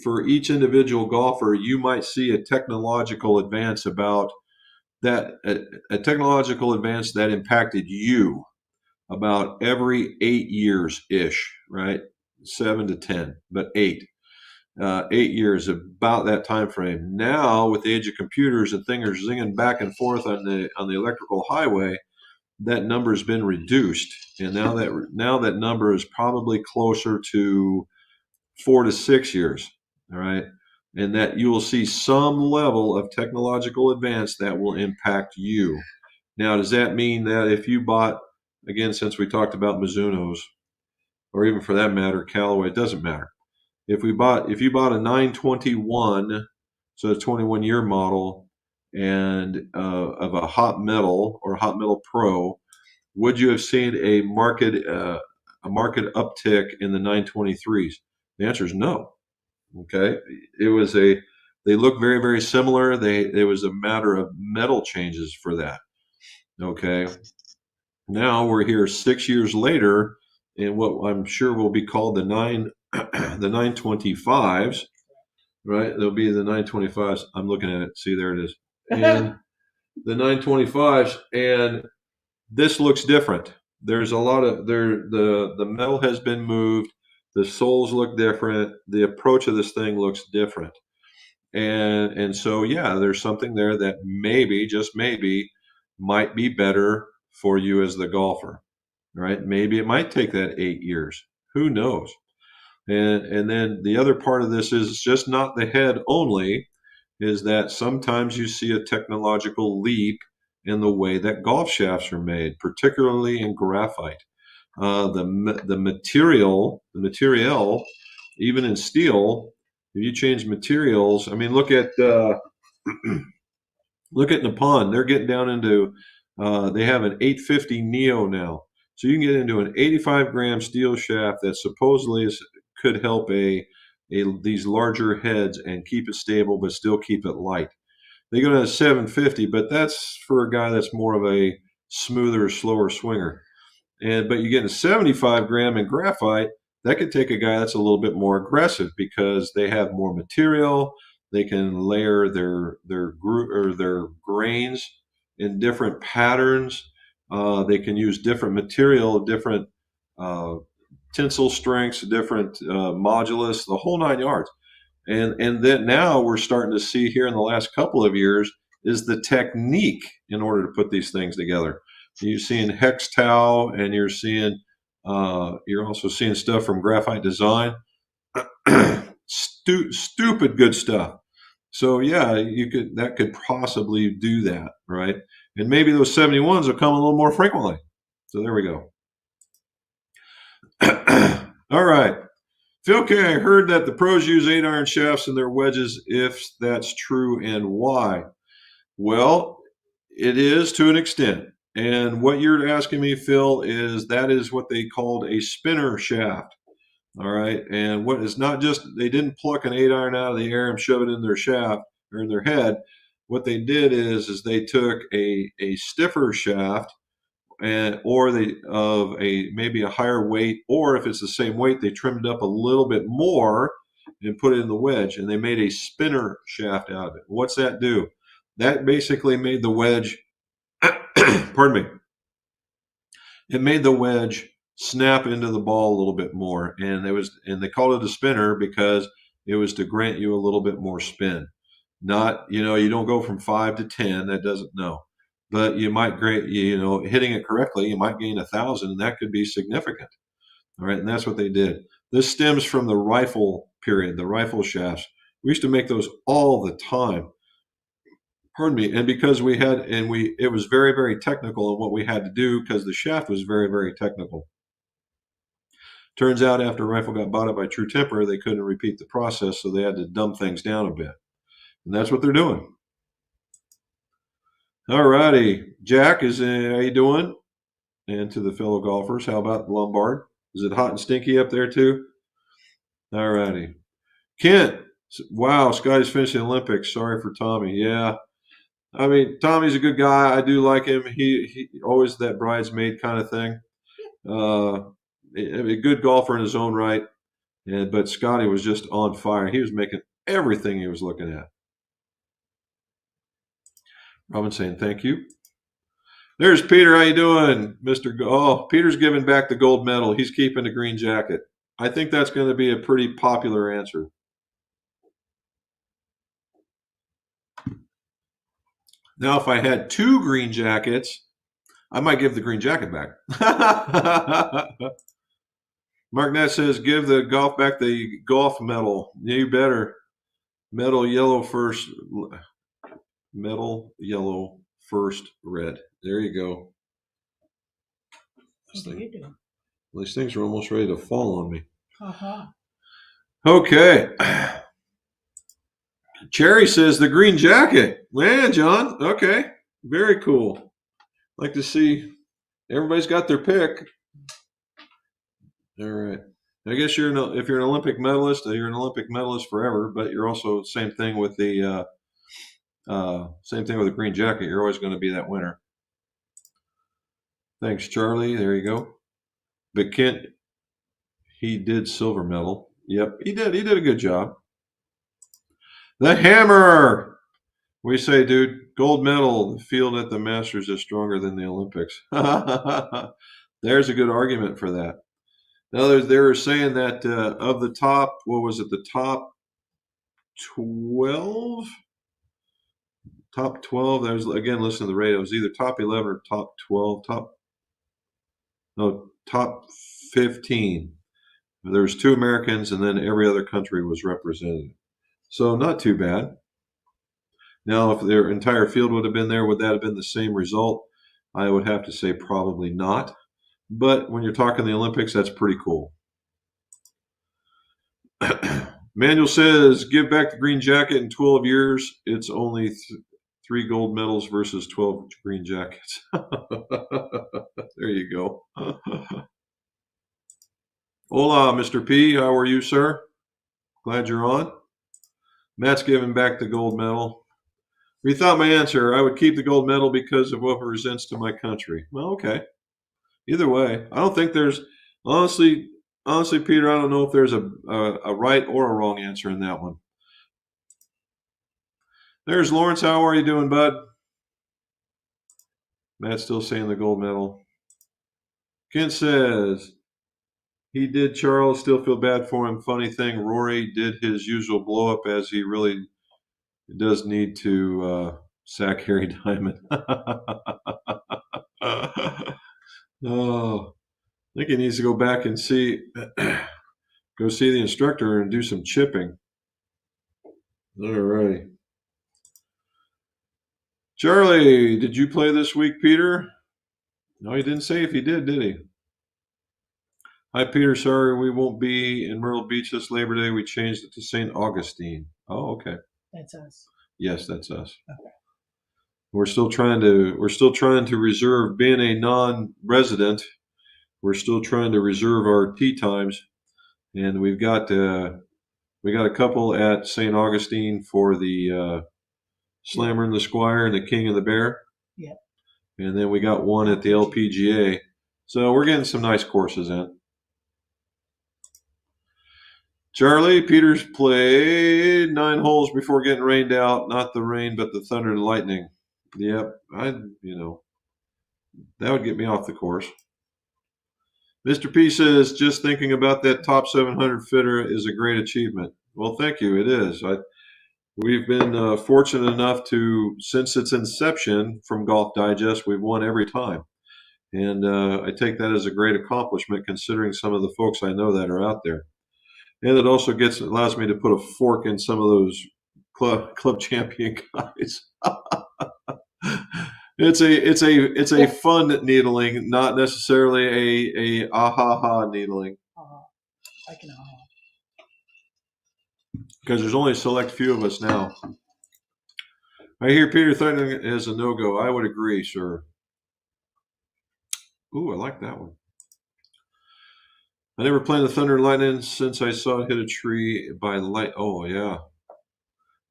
for each individual golfer, you might see a technological advance about that, a technological advance that impacted you about every 8 years-ish, right? 7 to 10, but 8. 8 years, about that time frame. Now, with the age of computers and things are zinging back and forth on the electrical highway, that number has been reduced, and now that number is probably closer to 4 to 6 years. All right, and that you will see some level of technological advance that will impact you. Now, does that mean that if you bought, again, since we talked about Mizunos, or even for that matter, Callaway, it doesn't matter. If you bought a 921, so a 21-year model, and of a hot metal or hot metal pro, would you have seen a market uptick in the 923s? The answer is no. Okay, they look very, very similar. It was a matter of metal changes for that. Okay, now we're here 6 years later in what I'm sure will be called the 925s, right? There'll be the 925s. I'm looking at it. See, there it is. And the 925s, and this looks different. There's a lot of the metal has been moved. The soles look different. The approach of this thing looks different. And so, yeah, there's something there that maybe, just maybe, might be better for you as the golfer, right? Maybe it might take that 8 years. Who knows? And then the other part of this is just not the head only, is that sometimes you see a technological leap in the way that golf shafts are made, particularly in graphite. The material, even in steel, if you change materials, I mean, look at Nippon. They're getting down into, they have an 850 Neo now. So you can get into an 85-gram steel shaft that supposedly could help these larger heads and keep it stable, but still keep it light. They go to a 750, but that's for a guy that's more of a smoother, slower swinger. But you get a 75-gram in graphite, that could take a guy that's a little bit more aggressive because they have more material. They can layer their grains in different patterns. They can use different material, different tensile strengths, different modulus, the whole 9 yards. And then now we're starting to see here in the last couple of years is the technique in order to put these things together. You're seeing hex tau, and you're also seeing stuff from Graphite Design. Stupid good stuff. So yeah, that could possibly do that, right? And maybe those 71s will come a little more frequently. So there we go. All right. Phil K, I heard that the pros use 8-iron shafts in their wedges. If that's true, and why? Well, it is to an extent. And what you're asking me, Phil, is that is what they called a spinner shaft. All right. And what is not just, they didn't pluck an 8-iron out of the air and shove it in their shaft or in their head. What they did is they took a stiffer shaft and or they of a maybe a higher weight, or if it's the same weight, they trimmed it up a little bit more and put it in the wedge, and they made a spinner shaft out of it. What's that do? That basically made the wedge, pardon me, it made the wedge snap into the ball a little bit more, and they called it a spinner because it was to grant you a little bit more spin. Not, you don't go from 5 to 10. That doesn't know, but you might hitting it correctly, you might gain 1,000, and that could be significant. All right, and that's what they did. This stems from the rifle period, the rifle shafts. We used to make those all the time. Pardon me. And because it was very, very technical in what we had to do because the shaft was very, very technical. Turns out after rifle got bought up by True Temper, they couldn't repeat the process, so they had to dumb things down a bit. And that's what they're doing. All righty. Jack, how you doing? And to the fellow golfers, how about Lombard? Is it hot and stinky up there too? All righty. Kent, wow, Scotty's finished the Olympics. Sorry for Tommy. Yeah. I mean, Tommy's a good guy. I do like him. He always that bridesmaid kind of thing. A good golfer in his own right. But Scotty was just on fire. He was making everything he was looking at. Robin saying thank you. There's Peter. How you doing, Mr. Peter's giving back the gold medal. He's keeping the green jacket. I think that's going to be a pretty popular answer. Now, if I had 2 green jackets, I might give the green jacket back. Mark Nett says, give the golf back the golf medal. You better. Medal yellow first. Medal yellow first red. There you go. What are you doing? These things are almost ready to fall on me. Uh-huh. Okay. Cherry says the green jacket. Man, John. Okay. Very cool. Like to see everybody's got their pick. All right. I guess if you're an Olympic medalist, you're an Olympic medalist forever. But you're also same thing with the green jacket. You're always going to be that winner. Thanks, Charlie. There you go. But Kent, he did silver medal. Yep, he did. He did a good job. The hammer. We say, dude, gold medal. The field at the Masters is stronger than the Olympics. There's a good argument for that. Now, they were saying that of the top, what was it, the top 12? Top 12, there's, again, listen to the radio. It was either top 11 or top 12, top 15. There was 2 Americans, and then every other country was represented. So not too bad. Now, if their entire field would have been there, would that have been the same result? I would have to say probably not. But when you're talking the Olympics, that's pretty cool. Manuel says, give back the green jacket in 12 years. It's only 3 gold medals versus 12 green jackets. There you go. Hola, Mr. P. How are you, sir? Glad you're on. Matt's giving back the gold medal. Rethought my answer. I would keep the gold medal because of what it represents to my country. Well, okay. Either way, I don't think there's honestly, Peter. I don't know if there's a right or a wrong answer in that one. There's Lawrence. How are you doing, bud? Matt's still saying the gold medal. Kent says he did. Charles, still feel bad for him. Funny thing, Rory did his usual blow up as he really does need to sack Harry Diamond. Oh, I think he needs to go back and go see the instructor and do some chipping. All right. Charlie, did you play this week, Peter? No, he didn't say if he did he? Hi, Peter. Sorry, we won't be in Myrtle Beach this Labor Day. We changed it to St. Augustine. Oh, okay. That's us. Yes, that's us. Okay. We're still trying to reserve, being a non-resident. We're still trying to reserve our tea times, and we got a couple at St. Augustine for the Slammer and the Squire and the King and the Bear. Yeah. And then we got one at the LPGA. So we're getting some nice courses in. Charlie, Peters played 9 holes before getting rained out. Not the rain, but the thunder and lightning. Yep, that would get me off the course. Mr. P says, just thinking about that top 700 fitter is a great achievement. Well, thank you. It is. We've been fortunate enough to, since its inception from Golf Digest, we've won every time. And I take that as a great accomplishment considering some of the folks I know that are out there. And it also allows me to put a fork in some of those club champion guys. It's a fun needling, not necessarily a ah-ha-ha needling. I can ah. Because there's only a select few of us now. I hear Peter threatening it as a no-go. I would agree, sir. Ooh, I like that one. I never played the Thunder and Lightning since I saw it hit a tree by light. Oh, yeah.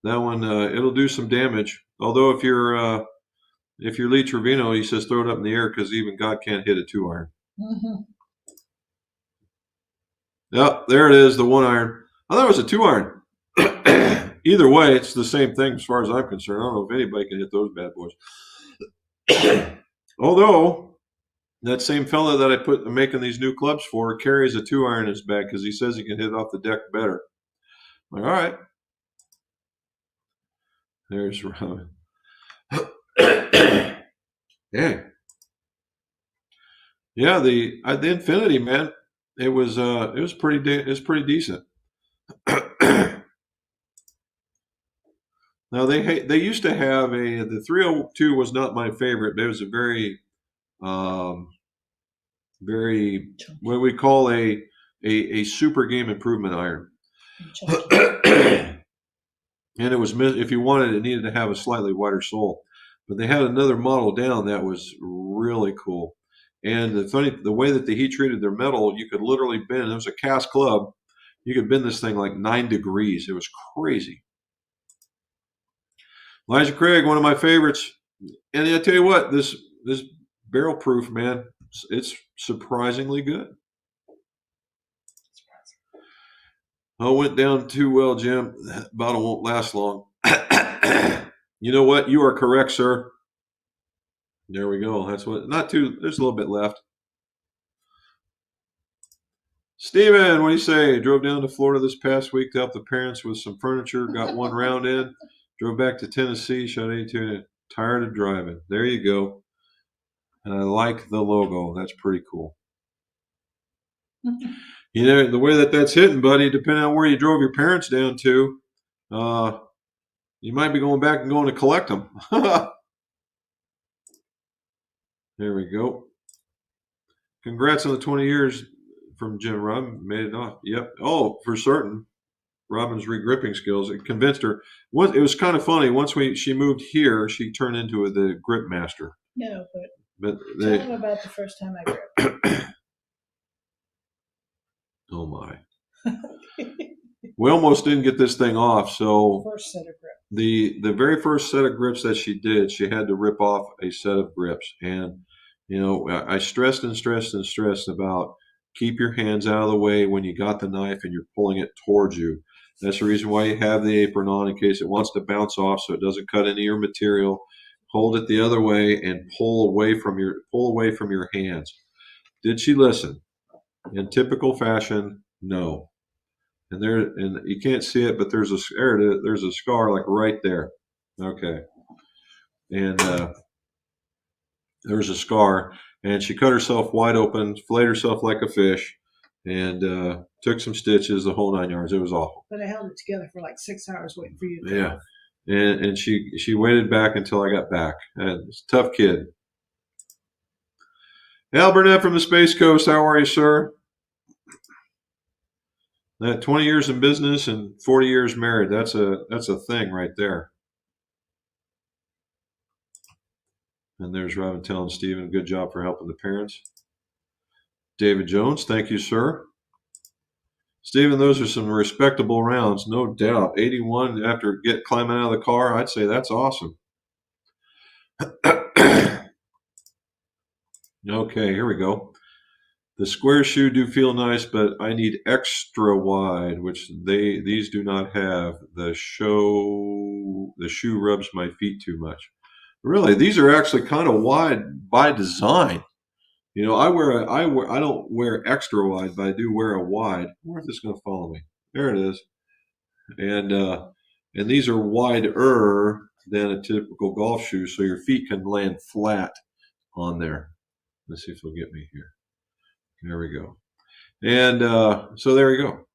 That one, it'll do some damage. Although if you're Lee Trevino, he says throw it up in the air because even God can't hit a 2-iron. Mm-hmm. Yep, there it is, the 1-iron. I thought it was a 2-iron. Either way, it's the same thing as far as I'm concerned. I don't know if anybody can hit those bad boys. Although, that same fella that I put making these new clubs for carries a 2-iron in his bag because he says he can hit it off the deck better. I'm like, all right. There's Robin. Yeah, the Infinity, man. It was pretty decent. Now they used to have the 302 was not my favorite, but it was a very what we call a super game improvement iron. And it was, if you wanted it needed to have a slightly wider sole. But they had another model down that was really cool. And the way that the heat treated their metal, you could literally bend. It was a cast club. You could bend this thing like 9 degrees. It was crazy. Elijah Craig, one of my favorites. And I tell you what, this barrel proof, man, it's surprisingly good. Oh, went down too well, Jim. That bottle won't last long. You know what? You are correct, sir. There we go. That's what. Not too. There's a little bit left. Steven, what do you say? Drove down to Florida this past week to help the parents with some furniture. Got one round in. Drove back to Tennessee. Shot 82. Tired of driving. There you go. And I like the logo. That's pretty cool. You know, the way that's hitting, buddy, depending on where you drove your parents down to, you might be going back and going to collect them. There we go. Congrats on the 20 years from Jim. Rob made it off. Yep. Oh, for certain. Robin's regripping skills. It convinced her. It was kind of funny. Once she moved here, she turned into the grip master. No, but tell them about the first time I gripped. Oh my. We almost didn't get this thing off. So first set of grips. The very first set of grips that she did, she had to rip off a set of grips. And, you know, I stressed and stressed and stressed about keep your hands out of the way when you got the knife and you're pulling it towards you. That's the reason why you have the apron on, in case it wants to bounce off so it doesn't cut into your material. Hold it the other way and pull away from your hands. Did she listen? In typical fashion, no. And you can't see it, but there's a scar like right there. Okay. And there's a scar, and she cut herself wide open, filleted herself like a fish, and took some stitches, the whole 9 yards. It was awful. But I held it together for like 6 hours waiting for you to Yeah. And she waited back until I got back. It's a tough kid. Al Burnett from the Space Coast, how are you, sir? That 20 years in business and 40 years married, that's a thing right there. And there's Robin telling Stephen, good job for helping the parents. David Jones, thank you, sir. Stephen, those are some respectable rounds, no doubt. 81 after climbing out of the car, I'd say that's awesome. Okay, here we go. The square shoe do feel nice, but I need extra wide, which these do not have. The shoe rubs my feet too much. Really, these are actually kind of wide by design. You know, I don't wear extra wide, but I do wear a wide. I wonder if this is going to follow me. There it is. And these are wider than a typical golf shoe, so your feet can land flat on there. Let's see if they'll get me here. There we go. And so there you go.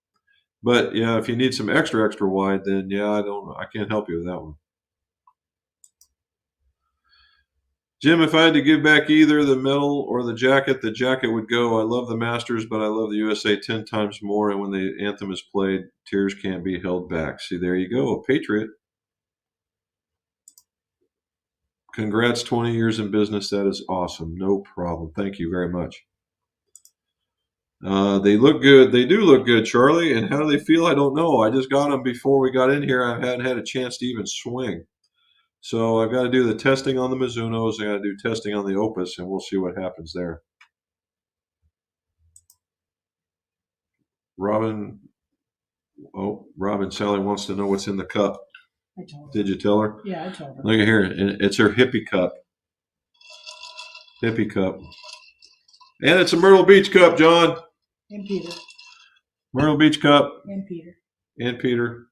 But yeah, if you need some extra wide, then yeah, I can't help you with that one. Jim, if I had to give back either the medal or the jacket would go. I love the Masters, but I love the USA 10 times more. And when the anthem is played, tears can't be held back. See, there you go, a patriot. Congrats, 20 years in business. That is awesome. No problem. Thank you very much. They look good. They do look good, Charlie. And how do they feel? I don't know. I just got them before we got in here. I hadn't had a chance to even swing. So I've got to do the testing on the Mizunos. I got to do testing on the Opus, and we'll see what happens there. Robin, Sally wants to know what's in the cup. I told her. Did you tell her? Yeah, I told her. Look at here. It's her hippie cup. Hippie cup. And it's a Myrtle Beach cup, John. And Peter. Myrtle Beach cup. And Peter. And Peter.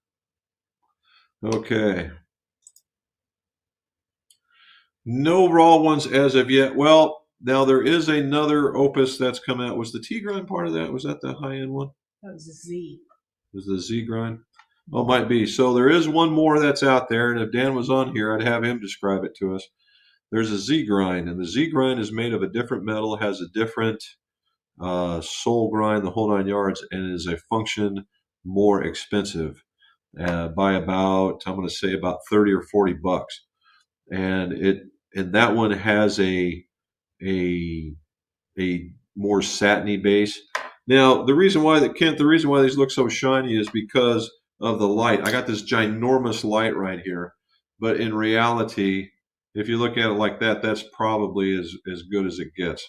Okay. No raw ones as of yet. Well, now there is another Opus that's come out. Was the T grind part of that? Was that the high end one? That was a Z. Was the Z grind? Oh, might be. So there is one more that's out there, and if Dan was on here, I'd have him describe it to us. There's a Z grind, and the Z grind is made of a different metal, has a different sole grind, the whole 9 yards, and is a function more expensive by about, I'm going to say about 30 or 40 bucks. And that one has a more satiny base. Now, the reason why these look so shiny is because of the light. I got this ginormous light right here, but in reality, if you look at it like that, that's probably as good as it gets.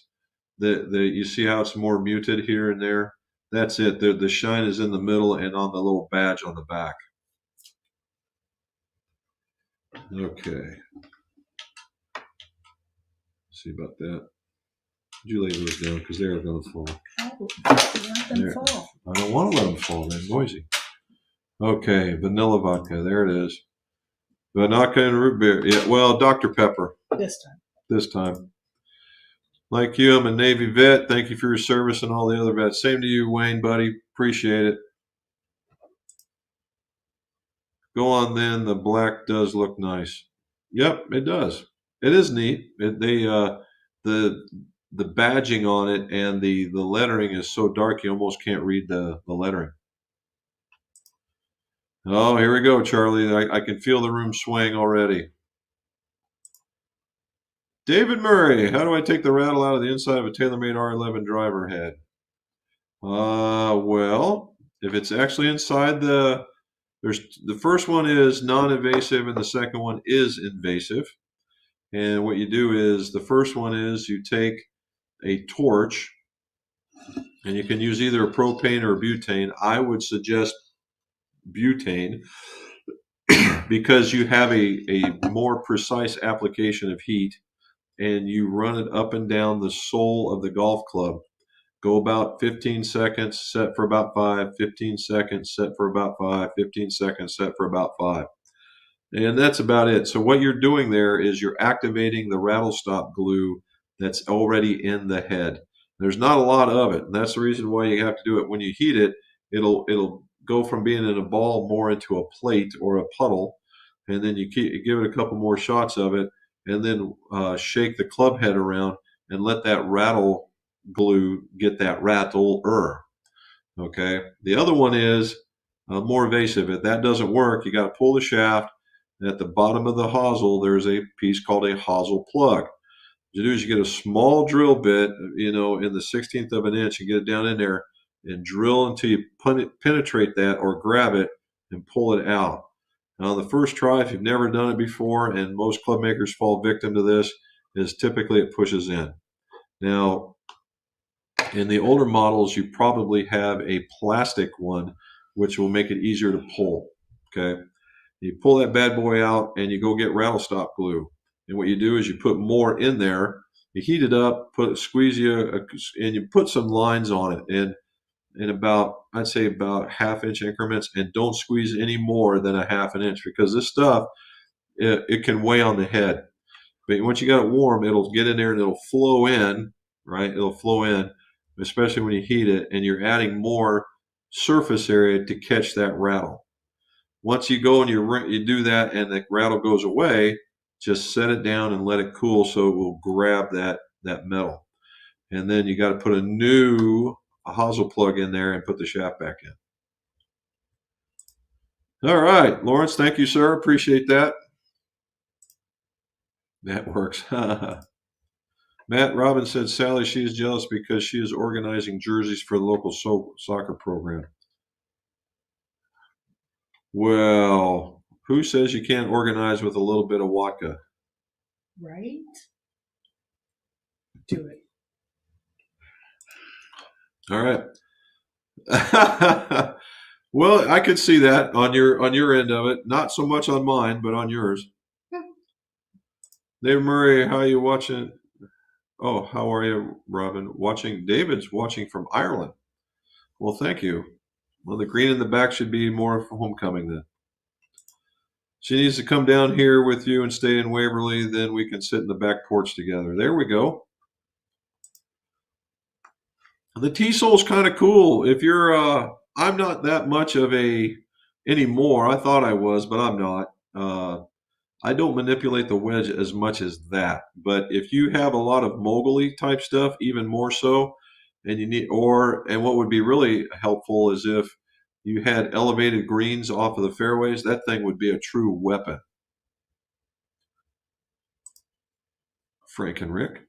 You see how it's more muted here and there? That's it. The shine is in the middle and on the little badge on the back. Okay. See about that. You lay those down because they're going to fall. Oh, let them fall. I don't want to let them fall. They're noisy. Okay, vanilla vodka. There it is. Vodka and root beer. Yeah, well, Dr. Pepper. This time. Like you, I'm a Navy vet. Thank you for your service and all the other vets. Same to you, Wayne, buddy. Appreciate it. Go on then. The black does look nice. Yep, it does. It is neat. The badging on it and the lettering is so dark you almost can't read the lettering. Oh, here we go, Charlie. I can feel the room swaying already. David Murray, how do I take the rattle out of the inside of a TaylorMade R11 driver head? Well, if it's actually inside the first one is non-invasive and the second one is invasive. And what you do is the first one is you take a torch, and you can use either a propane or a butane. I would suggest butane because you have a more precise application of heat, and you run it up and down the sole of the golf club. Go about 15 seconds, set for about 5, 15 seconds, set for about 5, 15 seconds, set for about 5. And that's about it. So what you're doing there is you're activating the rattle stop glue that's already in the head. There's not a lot of it, and that's the reason why you have to do it. When you heat it, it'll go from being in a ball more into a plate or a puddle, and then you give it a couple more shots of it, and then shake the club head around and let that rattle glue get that rattle-er. Okay. The other one is more evasive. If that doesn't work, you got to pull the shaft. And at the bottom of the hosel, there's a piece called a hosel plug. What you do is you get a small drill bit, in the 16th of an inch, and get it down in there and drill until you penetrate that or grab it and pull it out. Now, on the first try, if you've never done it before, and most club makers fall victim to this, is typically it pushes in. Now, in the older models, you probably have a plastic one, which will make it easier to pull. Okay. You pull that bad boy out and you go get rattle stop glue. And what you do is you put more in there, you heat it up, squeeze and you put some lines on it. And in I'd say about half-inch increments, and don't squeeze any more than a half an inch, because this stuff, it can weigh on the head. But once you got it warm, it'll get in there and it'll flow in, right? It'll flow in, especially when you heat it, and you're adding more surface area to catch that rattle. Once you go and you do that and the rattle goes away, just set it down and let it cool so it will grab that metal. And then you got to put a hosel plug in there and put the shaft back in. All right, Lawrence, thank you, sir. Appreciate that. That works. Matt Robbins said, Sally, she is jealous because she is organizing jerseys for the local soccer program. Well, who says you can't organize with a little bit of vodka? Right? Do it. All right. Well, I could see that on your end of it. Not so much on mine, but on yours. David Murray, how are you watching? Oh, how are you, Robin? David's watching from Ireland. Well, thank you. Well, the green in the back should be more for homecoming then. She needs to come down here with you and stay in Waverly. Then we can sit in the back porch together. There we go. The T-Soul's kind of cool. If you're, I'm not that much of anymore. I thought I was, but I'm not. I don't manipulate the wedge as much as that. But if you have a lot of mogully type stuff, even more so, and and what would be really helpful is if you had elevated greens off of the fairways, that thing would be a true weapon. Frank and Rick.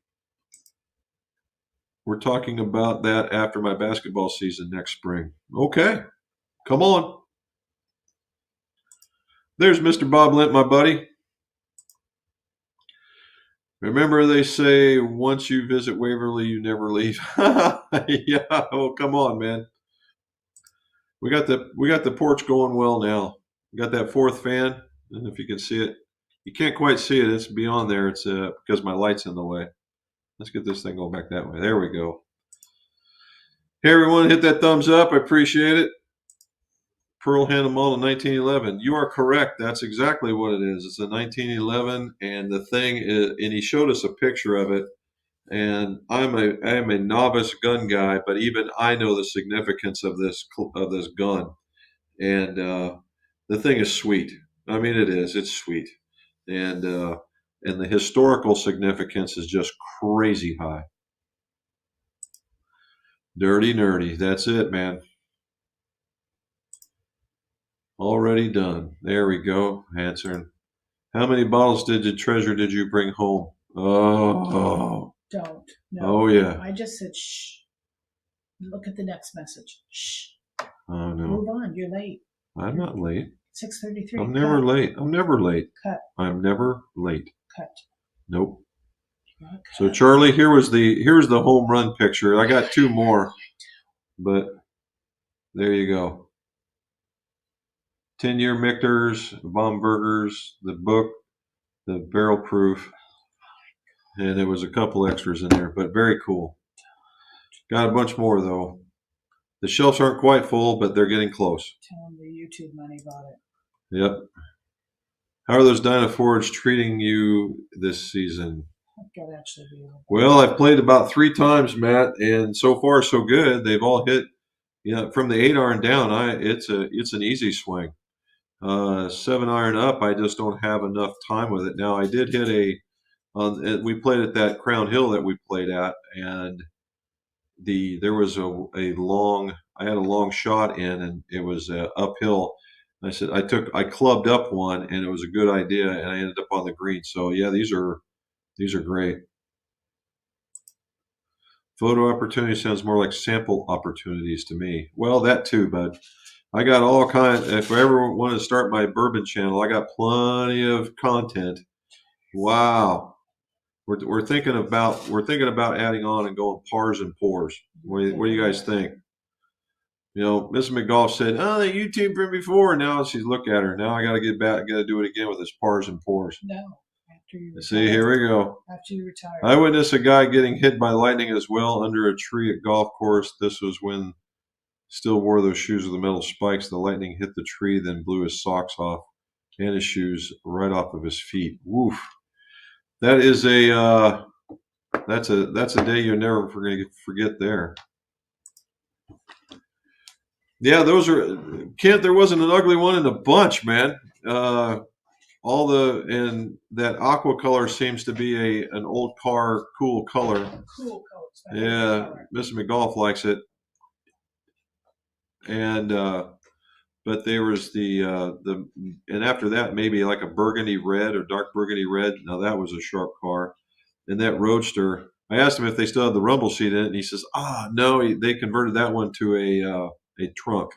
We're talking about that after my basketball season next spring. Okay, come on. There's Mr. Bob Lint, my buddy. Remember, they say once you visit Waverly, you never leave. Yeah, oh come on, man. We got the porch going well now. We got that fourth fan, and if you can see it, you can't quite see it. It's beyond there. It's because my light's in the way. Let's get this thing going back that way. There we go. Hey everyone, hit that thumbs up. I appreciate it. Pearl handle model 1911. You are correct. That's exactly what it is. It's a 1911, and the thing is, and he showed us a picture of it. And I am a novice gun guy, but even I know the significance of this gun. And the thing is sweet. I mean, it is. It's sweet, and the historical significance is just crazy high. Dirty nerdy. That's it, man. Already done. There we go. Answering. How many bottles did you bring home? Oh. Don't. No. Oh, yeah. I just said, shh. Look at the next message. Shh. Oh, no. Move on. You're late. I'm not late. 6:33. I'm never late. I'm never late. Cut. I'm never late. Cut. Nope. So Charlie, here's the home run picture. I got two more, but there you go. 10-year Michters, Baumbergers, the book, the barrel proof, and there was a couple extras in there, but very cool. Got a bunch more though. The shelves aren't quite full, but they're getting close. Tell them the YouTube money bought it. Yep. How are those Dynaforge treating you this season? Actually be well, I've played about 3 times, Matt, and so far so good. They've all hit, from the 8-iron down. It's an easy swing. 7-iron up, I just don't have enough time with it. Now I did hit we played at that Crown Hill that we played at, and there was a long I had a long shot in, and it was uphill. I said I clubbed up one, and it was a good idea, and I ended up on the green. So yeah, these are great. Photo opportunity sounds more like sample opportunities to me. Well, that too, bud. I got all kinds. If I ever want to start my bourbon channel, I got plenty of content. Wow, we're thinking about adding on and going pars and pours. What do you guys think? You know, Miss McGough said, "Oh, that YouTube from before." Now she's look at her. Now I got to get back. Got to do it again with this pars and pours. No, after you retire. See, here we go. After you retire. I witnessed a guy getting hit by lightning as well under a tree at golf course. This was when still wore those shoes with the metal spikes. The lightning hit the tree, then blew his socks off and his shoes right off of his feet. Woof. That is that's a day you're never forget there. Yeah, those are Kent. There wasn't an ugly one in the bunch, man. And that aqua color seems to be an old car cool color. Cool colors. Yeah, Mr. McGolf likes it. And but there was and after that maybe like a burgundy red or dark burgundy red. Now that was a sharp car. And that Roadster, I asked him if they still had the rumble seat in it, and he says, no, they converted that one to a trunk.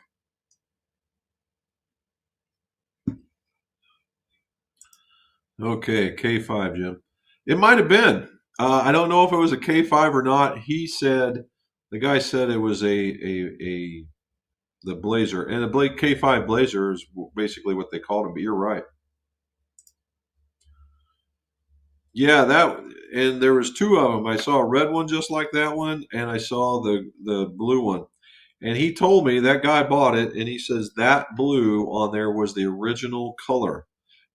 Okay, K5, Jim. It might have been. I don't know if it was a K5 or not. The guy said it was the Blazer, and the K5 Blazer is basically what they called him. But you're right. Yeah, and there was two of them. I saw a red one just like that one, and I saw the blue one. And he told me that guy bought it, and he says that blue on there was the original color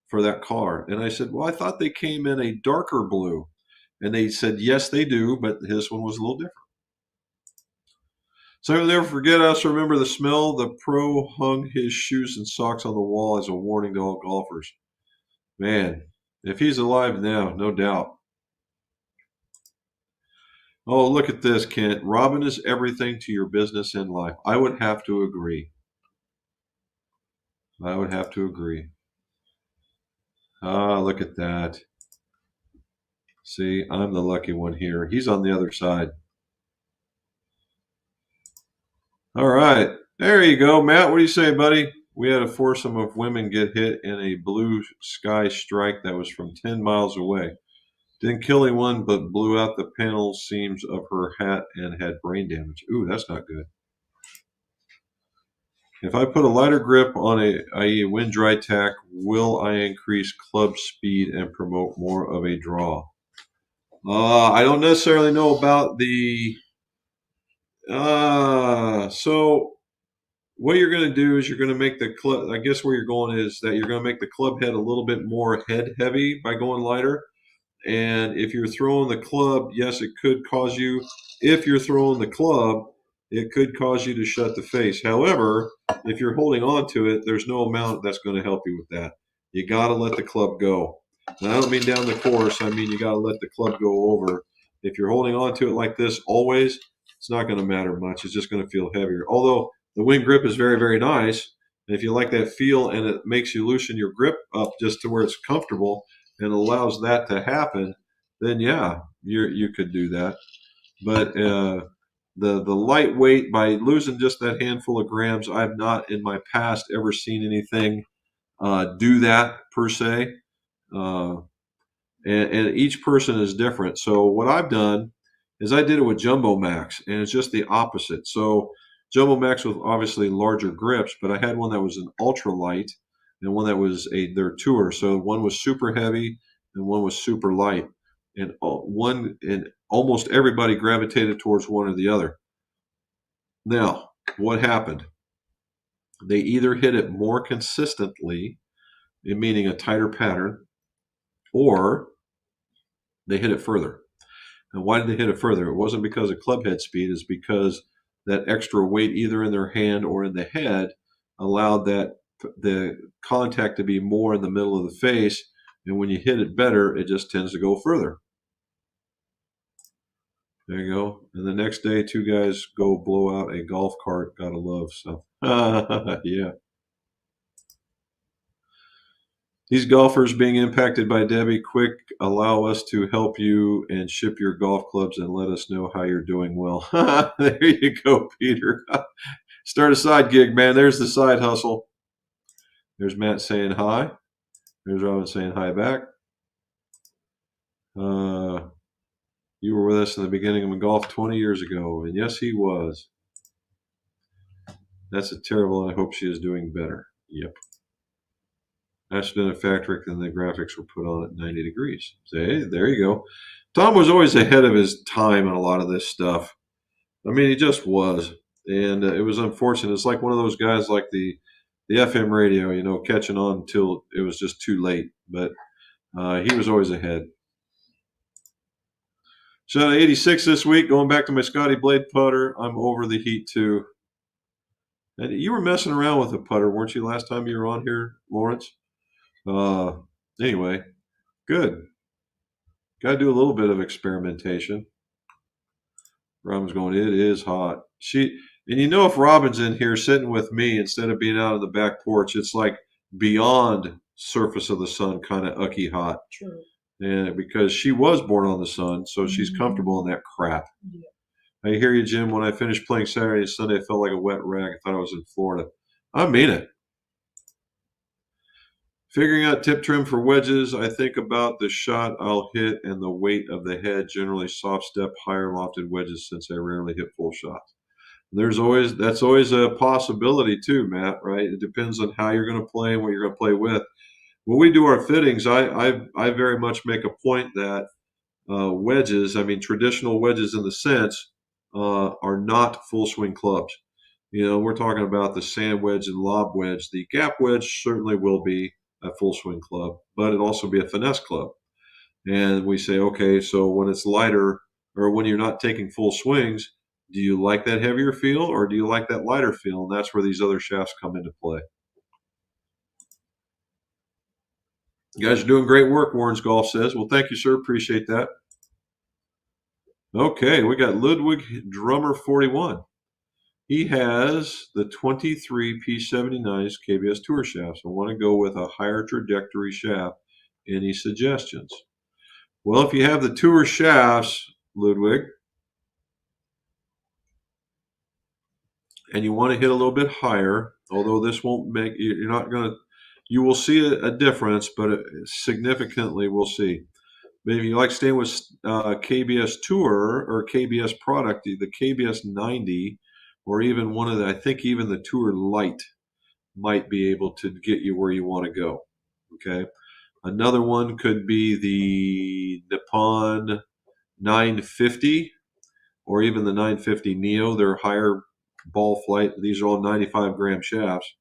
for that car. And I said, well, I thought they came in a darker blue. And they said, yes, they do, but his one was a little different. So never forget us. Remember the smell. The pro hung his shoes and socks on the wall as a warning to all golfers. Man, if he's alive now, no doubt. Oh, look at this, Kent. Robin is everything to your business and life. I would have to agree. I would have to agree. Ah, look at that. See, I'm the lucky one here. He's on the other side. All right. There you go, Matt. What do you say, buddy? We had a foursome of women get hit in a blue sky strike that was from 10 miles away. Didn't kill anyone, but blew out the panel seams of her hat and had brain damage. Ooh, that's not good. If I put a lighter grip on i.e. wind dry tack, will I increase club speed and promote more of a draw? I don't necessarily know about the. So what you're going to do is you're going to make the club. I guess where you're going is that you're going to make the club head a little bit more head heavy by going lighter. And if you're throwing the club, yes, it could cause you. If you're throwing the club, it could cause you to shut the face. However, if you're holding on to it, there's no amount that's going to help you with that. You got to let the club go. And I don't mean down the course. I mean you got to let the club go over. If you're holding on to it like this always, it's not going to matter much. It's just going to feel heavier. Although the wing grip is very, very nice. And if you like that feel and it makes you loosen your grip up just to where it's comfortable and allows that to happen, then yeah, you could do that. But the lightweight, by losing just that handful of grams, I've not in my past ever seen anything do that per se. And each person is different. So what I've done is I did it with Jumbo Max, and it's just the opposite. So Jumbo Max with obviously larger grips, but I had one that was an ultralight and one that was their tour. So one was super heavy and one was super light. And almost everybody gravitated towards one or the other. Now, what happened? They either hit it more consistently, meaning a tighter pattern, or they hit it further. And why did they hit it further? It wasn't because of club head speed. It's because that extra weight either in their hand or in the head allowed the contact to be more in the middle of the face. And when you hit it better, it just tends to go further. There you go. And the next day, two guys go blow out a golf cart. Gotta love. So, yeah. These golfers being impacted by Debbie, quick, allow us to help you and ship your golf clubs and let us know how you're doing well. There you go, Peter. Start a side gig, man. There's the side hustle. There's Matt saying hi. There's Robin saying hi back. You were with us in the beginning of golf 20 years ago. And yes, he was. That's a terrible, and I hope she is doing better. Yep. That should have been a factory, and the graphics were put on at 90 degrees. Say, there you go. Tom was always ahead of his time in a lot of this stuff. I mean, he just was. And it was unfortunate. It's like one of those guys like the FM radio, you know, catching on until it was just too late. But he was always ahead. So 86 this week, going back to my Scotty Blade putter. I'm over the heat too. And you were messing around with a putter, weren't you, last time you were on here, Lawrence? Anyway, good. Got to do a little bit of experimentation. Robin's going, it is hot. And you know, if Robin's in here sitting with me instead of being out on the back porch, it's like beyond surface of the sun, kind of ucky hot. True. And because she was born on the sun, so she's comfortable in that crap. Yeah. I hear you, Jim. When I finished playing Saturday and Sunday, I felt like a wet rag. I thought I was in Florida. I mean it. Figuring out tip trim for wedges, I think about the shot I'll hit and the weight of the head. Generally, soft step, higher lofted wedges, since I rarely hit full shots. That's always a possibility too, Matt. Right? It depends on how you're going to play and what you're going to play with. When we do our fittings, I very much make a point that wedges, I mean traditional wedges in the sense, are not full swing clubs. You know, we're talking about the sand wedge and lob wedge. The gap wedge certainly will be a full swing club, but it'll also be a finesse club. And we say, okay, so when it's lighter or when you're not taking full swings, do you like that heavier feel or do you like that lighter feel? And that's where these other shafts come into play. You guys are doing great work, Warren's Golf says. Well, thank you, sir. Appreciate that. Okay, we got Ludwig Drummer 41. He has the 23 P79s KBS Tour shafts. I want to go with a higher trajectory shaft. Any suggestions? Well, if you have the Tour shafts, Ludwig, and you want to hit a little bit higher, although this won't make, you're not going to, you will see a difference, but significantly we'll see. But if you like staying with KBS Tour or KBS product, the KBS 90, or even one of the, I think even the Tour Light might be able to get you where you want to go. Okay. Another one could be the Nippon 950 or even the 950 Neo. They're higher ball flight. These are all 95 gram shafts.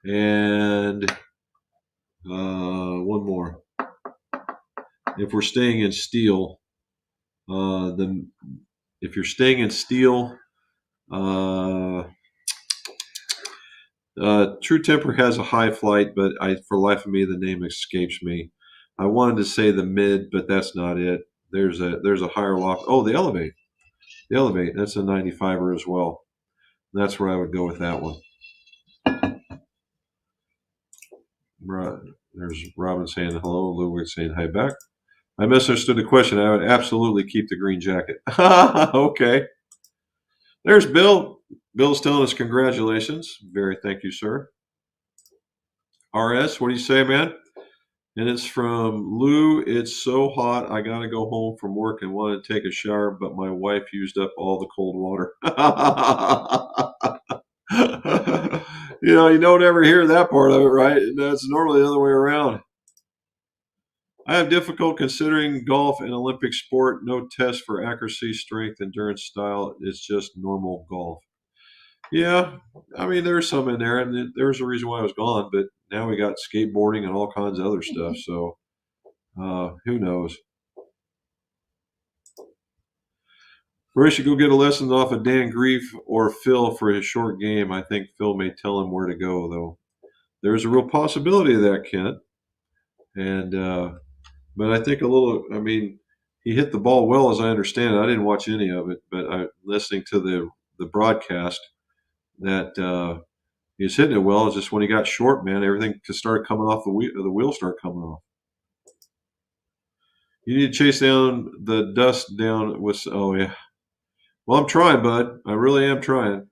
And one more. If we're staying in steel, if you're staying in steel, True Temper has a high flight, but for life of me, the name escapes me. I wanted to say the mid, but that's not it. There's a higher loft. Oh, the Elevate. The Elevate. That's a 95er as well. That's where I would go with that one. Right. There's Robin saying hello. Ludwig saying hi back. I misunderstood the question. I would absolutely keep the green jacket. Okay. There's Bill. Bill's telling us congratulations. Very thank you, sir. RS, what do you say, man? And it's from Lou. It's so hot. I got to go home from work and want to take a shower, but my wife used up all the cold water. You don't ever hear that part of it, right? That's normally the other way around. I have difficult considering golf an Olympic sport. No test for accuracy, strength, endurance, style. It's just normal golf. Yeah, I mean, there's some in there, and there's a reason why I was gone, but now we got skateboarding and all kinds of other stuff, so who knows? Roy should go get a lesson off of Dan Grief or Phil for his short game. I think Phil may tell him where to go, though. There's a real possibility of that, Kent. And but I think he hit the ball well, as I understand it. I didn't watch any of it, but I listening to the broadcast that he was hitting it well. It's just when he got short, man, everything just started coming off the wheel. The wheels started coming off. You need to chase down the dust down with. Oh yeah. Well, I'm trying, bud. I really am trying.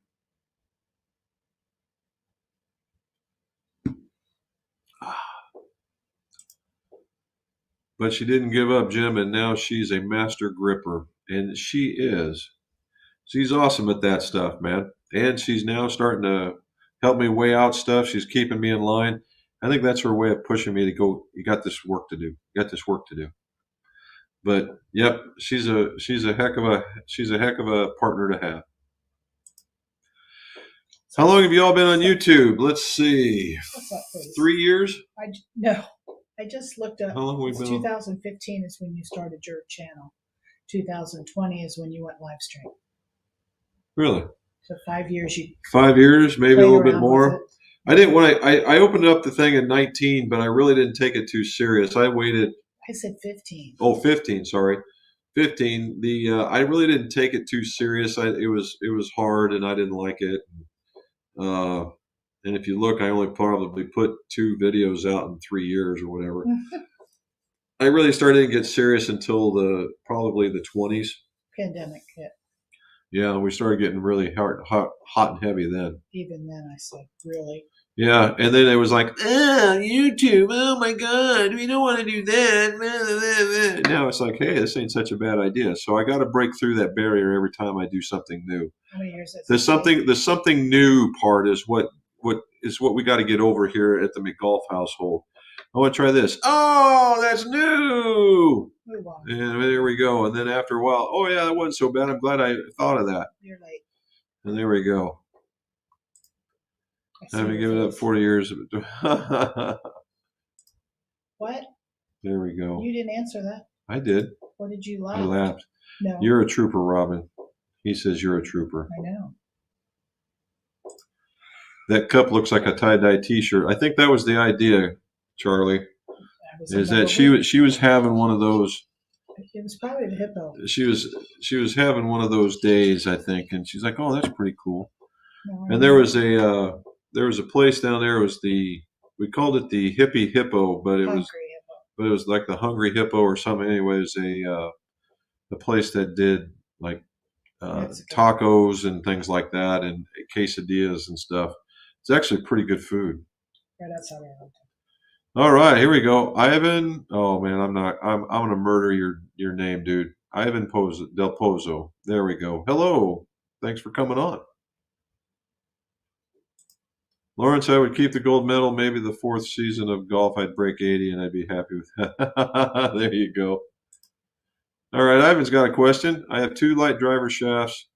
But she didn't give up, Jim, and now she's a master gripper, and she is. She's awesome at that stuff, man. And she's now starting to help me weigh out stuff. She's keeping me in line. I think that's her way of pushing me to go. You got this work to do. You got this work to do. But yep, she's a heck of a partner to have. How long have you all been on YouTube? Let's see. What's up, please? 3 years? No. I just looked up. How long have we It's been on? 2015 is when you started your channel. 2020 is when you went live stream. Really? So 5 years you 5 years, maybe a played little bit around with more. it. I didn't when I opened up the thing in 19, but I really didn't take it too serious. I waited. I said 15. Oh, 15, sorry. 15. I really didn't take it too serious. It was hard and I didn't like it. Uh, and if you look, I only probably put 2 videos out in 3 years or whatever. I really started to get serious until probably the 20s. Pandemic hit. Yeah, we started getting really hot and heavy then. Even then, I said, really? Yeah, and then it was like, YouTube, oh my God, we don't want to do that. Now it's like, hey, this ain't such a bad idea. So I got to break through that barrier every time I do something new. How many years has The something new part is what we got to get over here at the McGolf household. I want to try this. Oh, that's new. Move on. And there we go. And then after a while, oh yeah, that wasn't so bad. I'm glad I thought of that. You're late. And there we go. I haven't given it up 40 years. What? There we go. You didn't answer that. I did. What did you laugh? I laughed. No. You're a trooper, Robin. He says you're a trooper. I know. That cup looks like a tie-dye T-shirt. I think that was the idea, Charlie. Is that she was having one of those. It was probably the hippo. She was having one of those days, I think, and she's like, "Oh, that's pretty cool." No, And there was a place down there. It was we called it the hippie hippo, but it was like the hungry hippo or something. Anyway, it was a place that did like tacos and things like that, and quesadillas and stuff. It's actually pretty good food. Right outside our hotel. All right, here we go. Ivan. Oh man, I'm gonna murder your name, dude. Ivan Del Pozo. There we go. Hello. Thanks for coming on. Lawrence, I would keep the gold medal. Maybe the 4th season of golf, I'd break 80 and I'd be happy with that. There you go. All right, Ivan's got a question. I have 2 light driver shafts,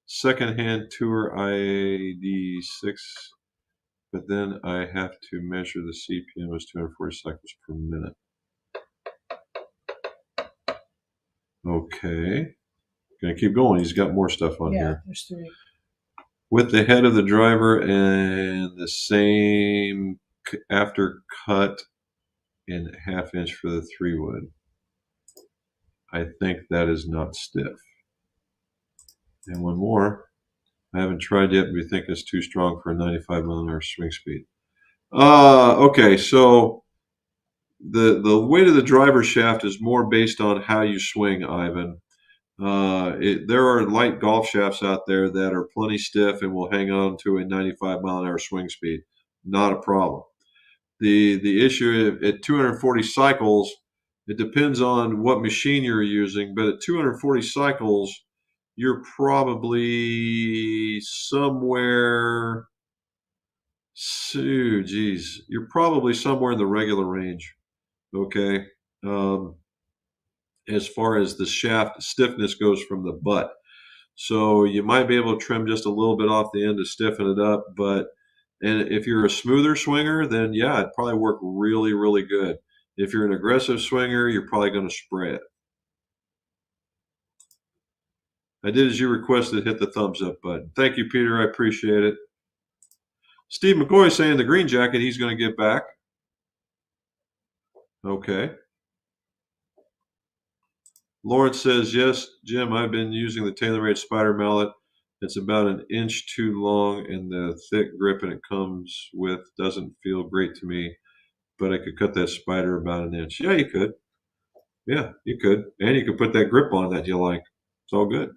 secondhand tour ID 6, but then I have to measure the CPM as 240 cycles per minute. Okay. Gonna keep going. He's got more stuff on here. Yeah, there's 3. With the head of the driver and the same after cut in 1/2 inch for the 3-wood. I think that is not stiff. And one more. I haven't tried yet, but we think it's too strong for a 95 mile/hour swing speed. Okay, so the weight of the driver shaft is more based on how you swing, Ivan. There are light golf shafts out there that are plenty stiff and will hang on to a 95 mile/hour swing speed. Not a problem. The issue at 240 cycles, it depends on what machine you're using, but at 240 cycles, you're probably somewhere. You're probably somewhere in the regular range. Okay. As far as the shaft stiffness goes from the butt. So you might be able to trim just a little bit off the end to stiffen it up. And if you're a smoother swinger, then yeah, it'd probably work really, really good. If you're an aggressive swinger, you're probably going to spray it. I did as you requested, hit the thumbs up button. Thank you, Peter. I appreciate it. Steve McCoy saying the green jacket he's going to get back. Okay. Lawrence says, yes, Jim, I've been using the TaylorMade Spider mallet. It's about an inch too long, and the thick grip it comes with doesn't feel great to me, but I could cut that spider about an inch. Yeah, you could. Yeah, you could. And you could put that grip on that you like. It's all good.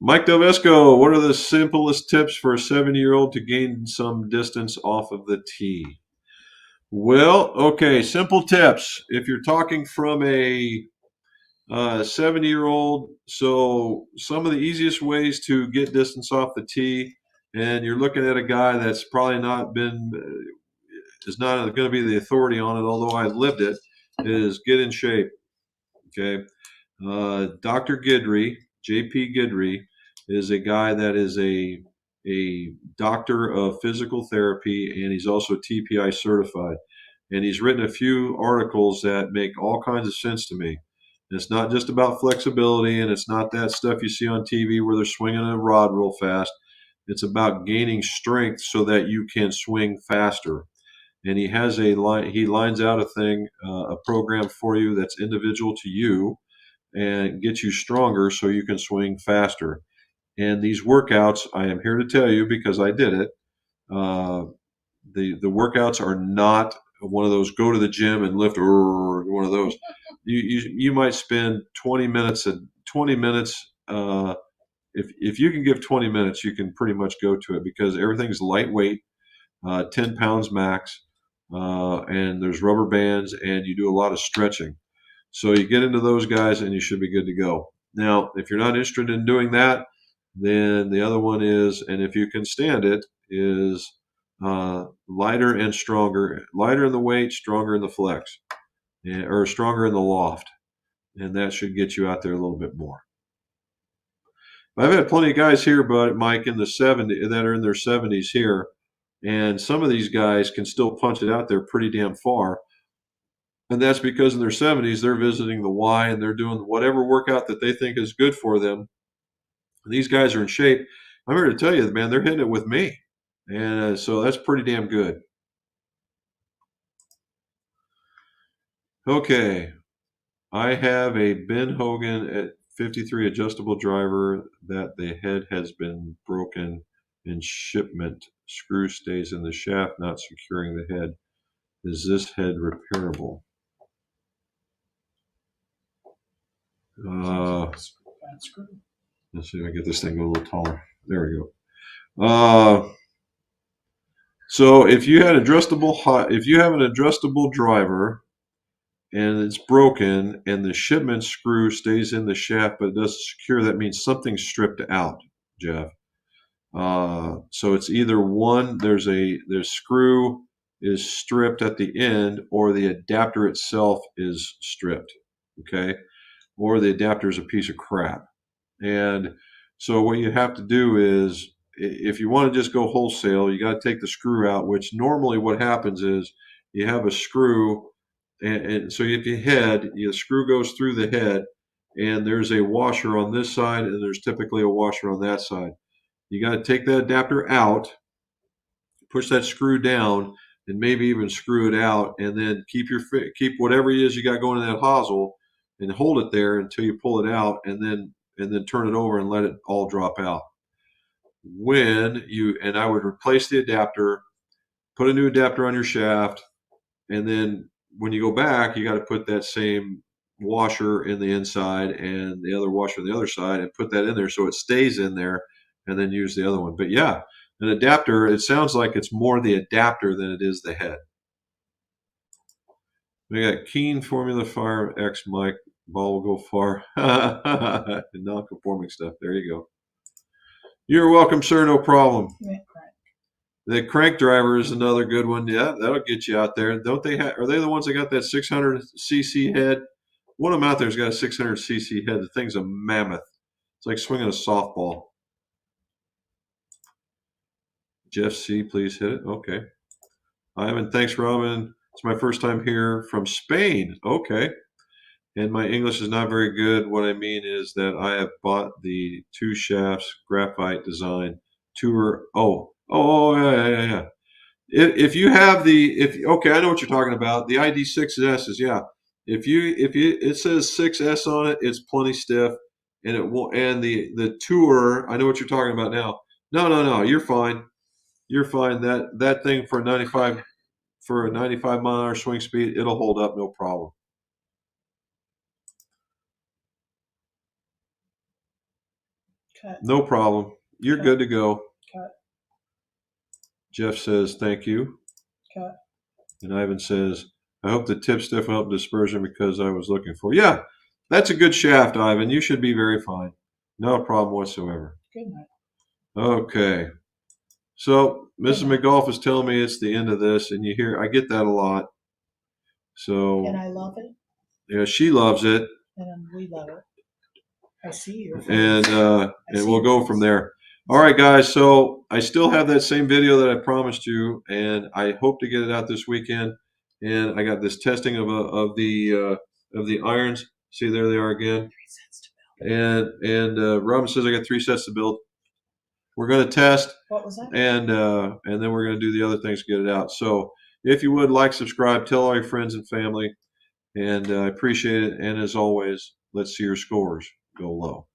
Mike Delvesco, what are the simplest tips for a 70-year-old to gain some distance off of the tee? Well, okay, simple tips. If you're talking from a 70-year-old, so some of the easiest ways to get distance off the tee, and you're looking at a guy that's probably not been, is not going to be the authority on it, although I lived it, is get in shape. Okay. Dr. Guidry, J.P. Guidry, is a guy that is a doctor of physical therapy, and he's also TPI certified. And he's written a few articles that make all kinds of sense to me. And it's not just about flexibility, and it's not that stuff you see on TV where they're swinging a rod real fast. It's about gaining strength so that you can swing faster. And he has a line. He lines out a program for you that's individual to you, and get you stronger so you can swing faster. And these workouts, I am here to tell you because I did it. Uh, the workouts are not one of those go to the gym and lift or one of those. You might spend 20 minutes and 20 minutes. If you can give 20 minutes, you can pretty much go to it because everything's lightweight, 10 pounds max, and there's rubber bands, and you do a lot of stretching. So you get into those guys and you should be good to go. Now, if you're not interested in doing that, then the other one is, and if you can stand it, is lighter and stronger. Lighter in the weight, stronger in the flex, or stronger in the loft. And that should get you out there a little bit more. I've had plenty of guys here, but Mike, in the 70s that are in their 70s here, and some of these guys can still punch it out there pretty damn far. And that's because in their 70s, they're visiting the Y and they're doing whatever workout that they think is good for them. And these guys are in shape. I'm here to tell you, man, they're hitting it with me. And so that's pretty damn good. Okay. I have a Ben Hogan at 53 adjustable driver that the head has been broken in shipment. Screw stays in the shaft, not securing the head. Is this head repairable? Let's see if I get this thing a little taller. There we go. So if you have an adjustable driver and it's broken and the shipment screw stays in the shaft but it doesn't secure, that means something's stripped out, Jeff. So it's either one, the screw is stripped at the end, or the adapter itself is stripped. Okay. Or the adapter is a piece of crap. And so what you have to do is, if you want to just go wholesale, you got to take the screw out, which normally what happens is you have a screw, and so if you head, the screw goes through the head, and there's a washer on this side, and there's typically a washer on that side. You got to take that adapter out, push that screw down, and maybe even screw it out, and then keep whatever it is you got going in that hosel, and hold it there until you pull it out, and then turn it over and let it all drop out. And I would replace the adapter, put a new adapter on your shaft, and then when you go back, you got to put that same washer in the inside and the other washer on the other side and put that in there so it stays in there, and then use the other one. But yeah, an adapter, it sounds like it's more the adapter than it is the head. We got Keen Formula Fire X Mike. Ball will go far. Non-conforming stuff. There you go. You're welcome, sir. No problem. The crank driver is another good one. Yeah, that'll get you out there. Don't they are they the ones that got that 600 cc head? One of them out there's got a 600 cc head. The thing's a mammoth. It's like swinging a softball. Jeff C, please hit it. Okay. Ivan, thanks, Robin. It's my first time here from Spain. Okay. And my English is not very good. What I mean is that I have bought the 2 shafts graphite design tour. Yeah. If you have okay, I know what you're talking about. The ID6S's, yeah. If it says 6S on it, it's plenty stiff, and it will. And the tour, I know what you're talking about now. No, you're fine. You're fine. That thing for a 95 mile an hour swing speed, it'll hold up no problem. Cut. No problem. You're Cut. good to go. Cut. Jeff says thank you. Cut. And Ivan says, I hope the tip stiffen up dispersion because I was looking for. Yeah, that's a good shaft, Ivan. You should be very fine. No problem whatsoever. Good night. Okay. So Mrs. Good night. McGolf is telling me it's the end of this, and you hear I get that a lot. So And I love it, yeah, she loves it, and we love it. I see your face. and we'll go from there. All right, guys. So I still have that same video that I promised you, and I hope to get it out this weekend. And I got this testing of the irons. See, there they are again. 3 cents to build. And Robin says I got 3 sets to build. We're going to test, What was that? and then we're going to do the other things to get it out. So if you would like, subscribe, tell all your friends and family, and I appreciate it. And as always, let's see your scores go low.